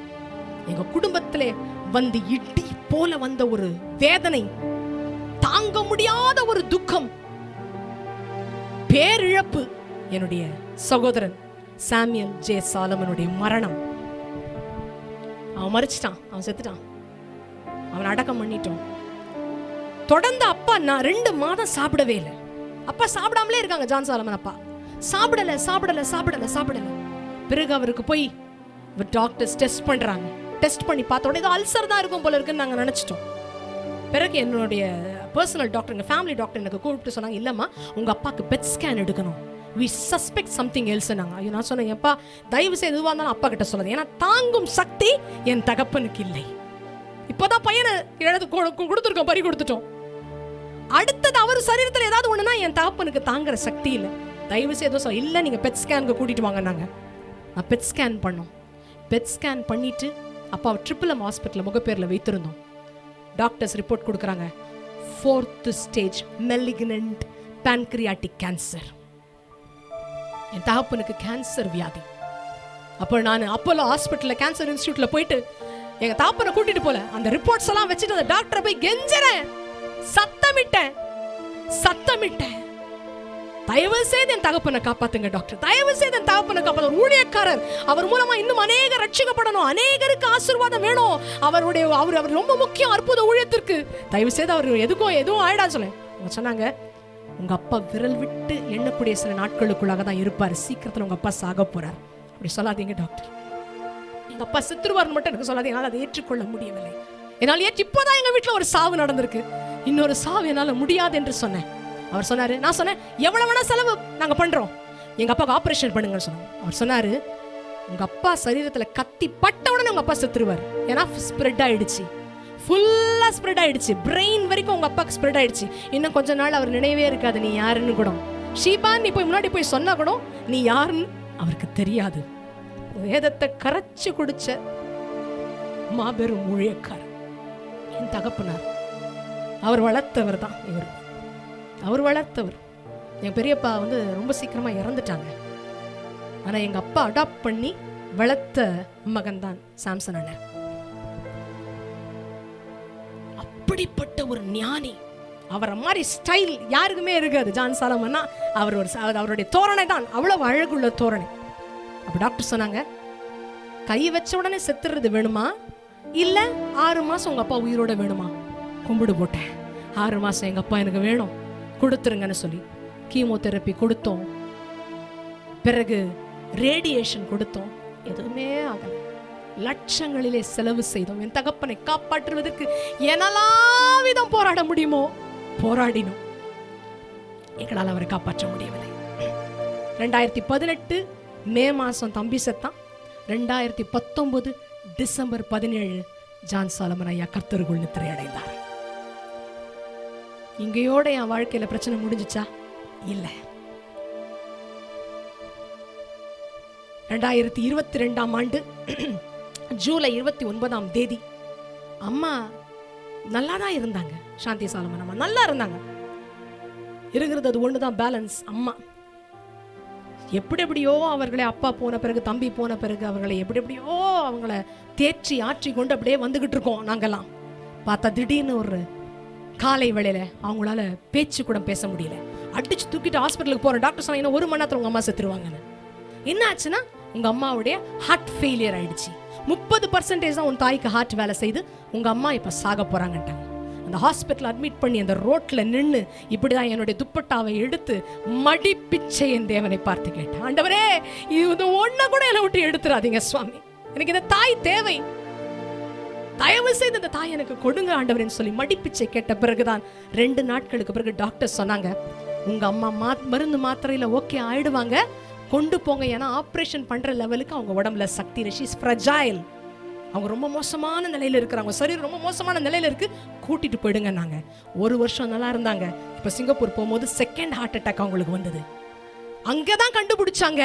எங்க குடும்பத்திலே வந்து இடி போல வந்த ஒரு வேதனை, தாங்க முடியாத ஒரு துக்கம், பேரிழப்பு. என்னுடைய சகோதரன் சாமியல் ஜே சாலமனுடைய மரணம். அவன் மரிச்சிட்டான், அவன் செத்துட்டான், அவன் அடக்கம் பண்ணிட்டோம். தொடர்ந்து அப்பா நான் 2 மாதம் சாப்பிடவே இல்லை. அப்பா சாப்பிடாமலே இருக்காங்க. ஜான் சாலமன் அப்பா சாப்பிடல. பிறகு அவருக்கு போய் டாக்டர்ஸ் டெஸ்ட் பண்றாங்க. டெஸ்ட் பண்ணி பார்த்த உடனே அல்சர் தான் இருக்கும் போல இருக்குன்னு நாங்கள் நினைச்சிட்டோம். பிறகு என்னுடைய பர்சனல் டாக்டர், ஃபேமிலி டாக்டர் எனக்கு கூப்பிட்டு சொன்னாங்க, இல்லம்மா உங்க அப்பாவுக்கு பெட் ஸ்கேன் எடுக்கணும், we suspect something else. நான் சொன்னேன், எப்பா தயவு செய்து எதுவாக இருந்தாலும் அப்பா கிட்ட சொல்லாது, ஏன்னா தாங்கும் சக்தி என் தகப்பனுக்கு இல்லை. இப்போதான் பையனை கொடுத்துருக்கோம், பறி கொடுத்துட்டோம். அடுத்தது அவர் சரீரத்தில் ஏதாவது ஒண்ணுனா என் தகப்பனுக்கு தாங்குற சக்தி இல்லை. தயவு செய்து இல்லை, நீங்க பெட் ஸ்கேனுக்கு கூட்டிட்டு வாங்க. நான் பெட் ஸ்கேன் பண்ணோம். பெட் ஸ்கேன் பண்ணிட்டு அப்பாவை MMM ஹாஸ்பிட்டல் முகப்பேரில் வைத்திருந்தோம். டாக்டர்ஸ் ரிப்போர்ட் கொடுக்குறாங்க, 4th stage malignant pancreatic cancer. என் தகப்பனுக்கு கேன்சர் வியாதி. அப்போ நான் அப்போலோ ஹாஸ்பிட்டலில் கேன்சர் இன்ஸ்டியூட்டில் போயிட்டு எங்க தகப்பனை கூட்டிட்டு போல, அந்த ரிப்போர்ட்ஸ் எல்லாம் வச்சுட்டு அந்த டாக்டரை போய் கெஞ்சுறேன், சத்தமிட்டேன். தயவு செய்து என் தகப்பனை காப்பாத்துங்க டாக்டர், தயவு செய்து என் தகப்பனை காப்பாத்து. ஒரு ஊழியக்காரர், அவர் மூலமா இன்னும் அநேக ரட்சிக்கப்படணும், அநேகருக்கு ஆசீர்வாதம் வேணும், அவர் ரொம்ப முக்கியம் அற்புத ஊழியத்திற்கு. தயவு செய்து அவர் எதுவும் ஆயிடான்னு சொல்ல. அவங்க சொன்னாங்க, உங்க அப்பா விரல் விட்டு எண்ணக்கூடிய சில நாட்களுக்குள்ளாக தான் இருப்பார், சீக்கிரத்தில் உங்க அப்பா சாக போறார். அப்படி சொல்லாதீங்க டாக்டர், எங்க அப்பா செத்துருவார்னு மட்டும் எனக்கு சொல்லாதீங்க, என்னால் அதை ஏற்றுக்கொள்ள முடியவில்லை. என்னால் இப்போதான் எங்க வீட்டில் ஒரு சாவு நடந்திருக்கு, இன்னொரு சாவு என்னால் முடியாது என்று சொன்னேன். அவர் சொன்னாரு, நான் சொன்னேன் எவ்வளவு வேணா செலவு நாங்க பண்றோம், எங்க அப்பாவுக்கு ஆபரேஷன் பண்ணுங்கன்னு சொன்னாங்க. அவர் சொன்னாரு, உங்க அப்பா சரீரத்துல கத்தி பட்ட உடனே உங்க அப்பா செத்துருவார், ஏன்னா ஸ்ப்ரெட் ஆயிடுச்சு, ஃபுல்லா ஸ்ப்ரெட் ஆயிடுச்சு, பிரெயின் வரைக்கும் உங்க அப்பாக்கு ஸ்ப்ரெட் ஆயிடுச்சு. இன்னும் கொஞ்ச நாள் அவர் நினைவே இருக்காது நீ யாருன்னு கூட. ஷீபா நீ போய் முன்னாடி போய் சொன்னா கூட நீ யாருன்னு அவருக்கு தெரியாது. வேதத்தை கரைச்சு குடிச்ச மாபெரும் ஊழியக்காரர் என் தகப்பனார். அவர் வளர்த்தவர் தான் இவர், அவர் வளர்த்தவர். என் பெரியப்பா ரொம்ப சீக்கிரமா இறந்துட்டாங்க. ஆனா எங்க அப்பா அடாப்ட் பண்ணி வளர்த்த மகன் தான் சாம்சன் அண்ணன். அப்படிப்பட்ட ஒரு ஞானி, அவரை மாதிரி ஸ்டைல் யாருக்குமே இருக்காது. ஜான் சாலமன்னா அவருடைய தோரணை தான் அவ்வளவு அழகுள்ள தோரணை. அப்ப டாக்டர் சொன்னாங்க, கை வச்ச உடனே செத்துறது வேணுமா, இல்ல 6 மாசம் உங்க அப்பா உயிரோட வேணுமா? கும்பிடு போட்டேன், 6 மாசம் எங்க அப்பா எனக்கு வேணும், கொடுத்துருங்கன்னு சொல்லி கீமோதெரப்பி கொடுத்தோம், பிறகு ரேடியேஷன் கொடுத்தோம், எதுவுமே ஆகல. லட்சங்களிலே செலவு செய்தோம். என் தகப்பனை காப்பாற்றுவதற்கு என்னெல்லாம் விதம் போராட முடியுமோ போராடினோம், எங்களால் அவரை காப்பாற்ற முடியவில்லை. 2018 மே மாசம் தம்பி செத்தான். 2019 டிசம்பர் 17 ஜான் சாலமன் ஐயா கர்த்தருக்குள் நித்திரை அடைந்தார். இங்கேயோட என் வாழ்க்கையில பிரச்சனை முடிஞ்சிச்சா? இல்ல. 2022ஆம் ஆண்டு ஜூலை 29ஆம் தேதி அம்மா நல்லா தான் இருந்தாங்க. சாந்தி சாலமன் அம்மா நல்லா இருந்தாங்க. இருக்கிறது அது ஒண்ணுதான் பேலன்ஸ். அம்மா எப்படியோ அவர்களை, அப்பா போன பிறகு தம்பி போன பிறகு அவர்களை எப்படியோ அவங்கள தேற்றி ஆற்றி கொண்டு அப்படியே வந்துகிட்டு இருக்கோம். நாங்கெல்லாம் பார்த்தா திடீர்னு ஒரு காலை வேளையில அவங்களால பேச்சு கூட பேச முடியல. அடிச்சு தூக்கிட்டு ஹாஸ்பிட்டலுக்கு போறேன். டாக்டர் சொன்னா இன்னும் 1 மணி நேரத்துல உங்க அம்மா செத்துருவாங்கன்னு. என்ன ஆச்சுன்னா உங்க அம்மாவுடைய ஹார்ட் ஃபெயிலியர் ஆயிடுச்சு. 30% தான் உன் தாய்க்கு ஹார்ட் வேலை செய்து, உங்க அம்மா இப்ப சாக போறாங்கட்டாங்க. அந்த ஹாஸ்பிட்டல் அட்மிட் பண்ணி அந்த ரோட்ல நின்று இப்படிதான் என்னுடைய துப்பட்டாவை எடுத்து மடி பிச்சை என் தேவனை பார்த்து கேட்டேன், ஆண்டவரே இது ஒன்ன கூட என்னை விட்டு எடுத்துறாதீங்க சுவாமி, எனக்கு இந்த தாய் தேவை, தயவு செய்து இந்த தாய் எனக்கு கொடுங்க ஆண்டவரேன்னு சொல்லி மடிப்பிச்சை கேட்ட பிறகுதான் 2 நாட்களுக்கு பிறகு டாக்டர் சொன்னாங்க, உங்க அம்மா மருந்து மாத்திரையில ஓகே ஆயிடுவாங்க, கொண்டு போங்க, ஏன்னா ஆப்ரேஷன் பண்ற லெவலுக்கு அவங்க உடம்புல சக்தி இல்லை, ஷீ இஸ் ஃப்ரஜைல், அவங்க ரொம்ப மோசமான நிலையில இருக்கிறாங்க, சரீரம் ரொம்ப மோசமான நிலையில இருக்கு, கூட்டிட்டு போயிடுங்க. நாங்க 1 வருஷம் நல்லா இருந்தாங்க. இப்ப சிங்கப்பூர் போகும்போது 2nd ஹார்ட் அட்டாக் அவங்களுக்கு வந்தது. அங்கதான் கண்டுபிடிச்சாங்க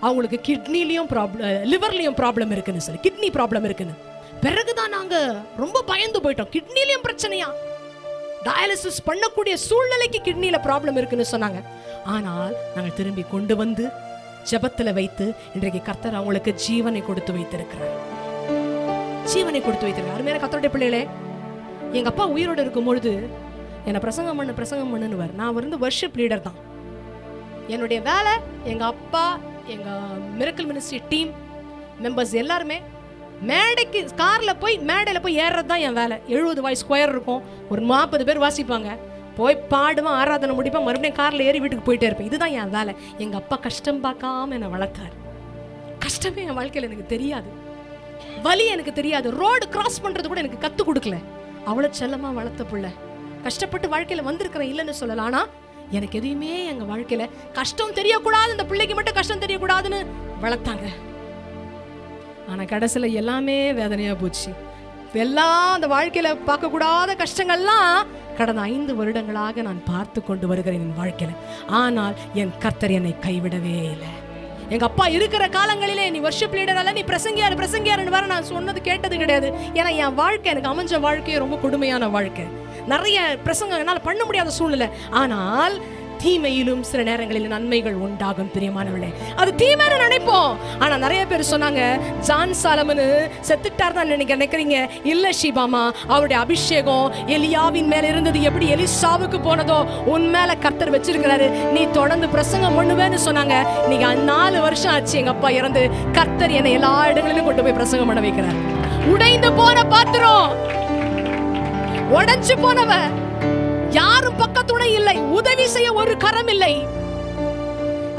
அவங்களுக்கு கிட்னிலையும் ப்ராப்ளம், லிவர்லயும் ப்ராப்ளம் இருக்குன்னு சொல்லி, கிட்னி ப்ராப்ளம் இருக்குன்னு. பிறகுதான் நாங்க ரொம்ப பயந்து போயிட்டோம், கிட்னிலையும் பிரச்சனையா, டயாலிசிஸ் பண்ணக்கூடிய சூழ்நிலைக்கு கிட்னில ப்ராப்ளம் இருக்குன்னு சொன்னாங்க. ஆனால் நாங்கள் திரும்பி கொண்டு வந்து ஜெபத்துல வைத்து இன்றைக்கு கர்த்தர் அவங்களுக்கு ஜீவனை கொடுத்து வைத்திருக்கிறார், ஜீவனை கொடுத்து வைத்திருக்கிறார். அருமையான கர்த்தருடைய பிள்ளைகளே, எங்க அப்பா உயிரோடு இருக்கும் பொழுது என்னை பிரசங்கம் பண்ணுவார். நான் வர்ஷிப் லீடர் தான். என்னுடைய வேலை, எங்க அப்பா, எங்க மிரக்கிள் மினிஸ்ட்ரி டீம் மெம்பர்ஸ் எல்லாருமே மேடைக்கு கார்ல போய் மேடையில போய் ஏறுறது தான் என் வேலை. 70 வாய் ஸ்கொயர் இருக்கும், ஒரு 40 பேர் வாசிப்பாங்க, போய் பாடுவேன், ஆராதனை முடிப்பேன், மறுபடியும் கார்ல ஏறி வீட்டுக்கு போயிட்டே இருப்பேன். இதுதான் என் வேலை. எங்க அப்பா கஷ்டம் பார்க்காம என்னை வளர்த்தாரு. கஷ்டமே என் வாழ்க்கையில எனக்கு தெரியாது, வலி எனக்கு தெரியாது, ரோடு கிராஸ் பண்றது கூட எனக்கு கத்து கொடுக்கல. அவ்வளவு செல்லமா வளர்த்த புள்ள. கஷ்டப்பட்டு வாழ்க்கையில வந்திருக்கிறேன், இல்லைன்னு சொல்லல. ஆனா எனக்கு எதுவுமே எங்க வாழ்க்கையில கஷ்டம் தெரியக்கூடாது, இந்த பிள்ளைக்கு மட்டும் கஷ்டம் தெரியக்கூடாதுன்னு வளர்த்தாங்க. ஆனா கடைசியில எல்லாமே வேதனையா போச்சு. எல்லாம் அந்த வாழ்க்கையில பார்க்க கூடாத கஷ்டங்கள்லாம் கடந்த 5 வருடங்களாக நான் பார்த்து கொண்டு வருகிறேன் என் வாழ்க்கையில. ஆனால் என் கர்த்தர் என்னை கைவிடவே இல்லை. எங்க அப்பா இருக்கிற காலங்களிலே நீ வர்ஷிப் லீடர் அல்ல, நீ பிரசங்கியாருன்னு வர நான் சொன்னது கேட்டது கிடையாது. ஏன்னா என் வாழ்க்கை, எனக்கு அமைஞ்ச வாழ்க்கையே ரொம்ப கொடுமையான வாழ்க்கை. நிறைய பிரசங்கம் என்னால் பண்ண முடியாத சூழ்நிலை. ஆனால் தீமையிலும் சில நேரங்களில் நன்மைகள் உண்டாகும் பிரியமானவர்களே. அது தீமைன்னு நினைப்போம். ஆனா நிறைய பேர் சொன்னாங்க ஜான் சாலமன் செத்துட்டார் தான் நினைக்கிறீங்க. இல்ல ஷீபாமா, அவருடைய அபிஷேகம் எலியாவின் மேல இருந்தது எப்படி எலிசாவுக்கு போனதோ உன் மேல கர்த்தர் வச்சிருக்கிறாரு. நீ தொடர்ந்து பிரசங்கம் பண்ணுவேன்னு சொன்னாங்க. நீங்க 4 வருஷம் ஆச்சு எங்க அப்பா இறந்து. கர்த்தர் என்னை எல்லா இடங்களிலும் கொண்டு போய் பிரசங்கம் பண்ண வைக்கிறார். உடைந்து போன பாத்திரம், உடைஞ்சு போனவ, யாரும் பக்கத்துணை இல்லை, உதவி செய்ய ஒரு கரம் இல்லை,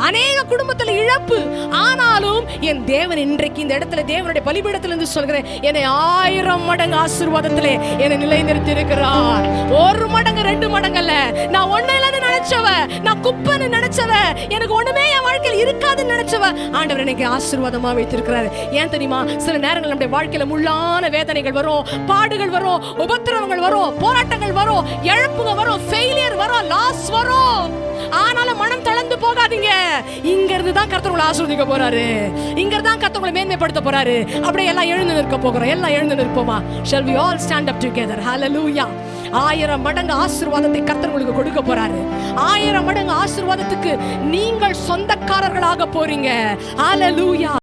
அநேக குடும்பத்தில் இழப்பு. ஆனாலும் என் தேவன் இன்றைக்கு இந்த இடத்துல தேவனுடைய பலிபீடத்திலிருந்து சொல்கிறேன், என்னை 1000 மடங்கு ஆசீர்வாதத்திலே என்னை நிலைநிறுத்தி இருக்கிறார். 1 மடங்கு 2 மடங்கு அல்ல. நான் ஒண்ணு இல்லைன்னு நினைச்சவ, நான் குப்பைன்னு நினைச்சவ, எனக்கு ஒண்ணுமே என் வாழ்க்கையில் இருக்காதுன்னு நினைச்சவ, ஆண்டவர் எனக்கு ஆசீர்வாதமா வைத்திருக்கிறார். ஏன் தெரியுமா? சில நேரங்கள் நம்முடைய வாழ்க்கையில முள்ளான வேதனைகள் வரும், பாடுகள் வரும், உபத்திரவங்கள் வரும், போராட்டங்கள் வரும், இழப்புங்க வரும், ஃபெயிலியர் வரும், லாஸ் வரும். ஆனாலும் மனம் தளர்ந்து போகாதீங்க. இங்க இருந்து தான் கர்த்தர் உங்களை ஆசீர்வதிக்க போறாரு. இங்க இருந்து தான் கர்த்தர் உங்களை மேன்மைப்படுத்த போறாரு. அப்படியே எல்லாம் எழுந்து நிற்க போகிறோம். எல்லாம் எழுந்து நிற்போமா? Shall we all stand up together? Hallelujah. 1000 மடங்கு ஆசீர்வாதத்தை கர்த்தர் உங்களுக்கு கொடுக்க போறாரு. 1000 மடங்கு ஆசீர்வாதத்துக்கு நீங்கள் சொந்தக்காரர்களாக போறீங்க. Hallelujah.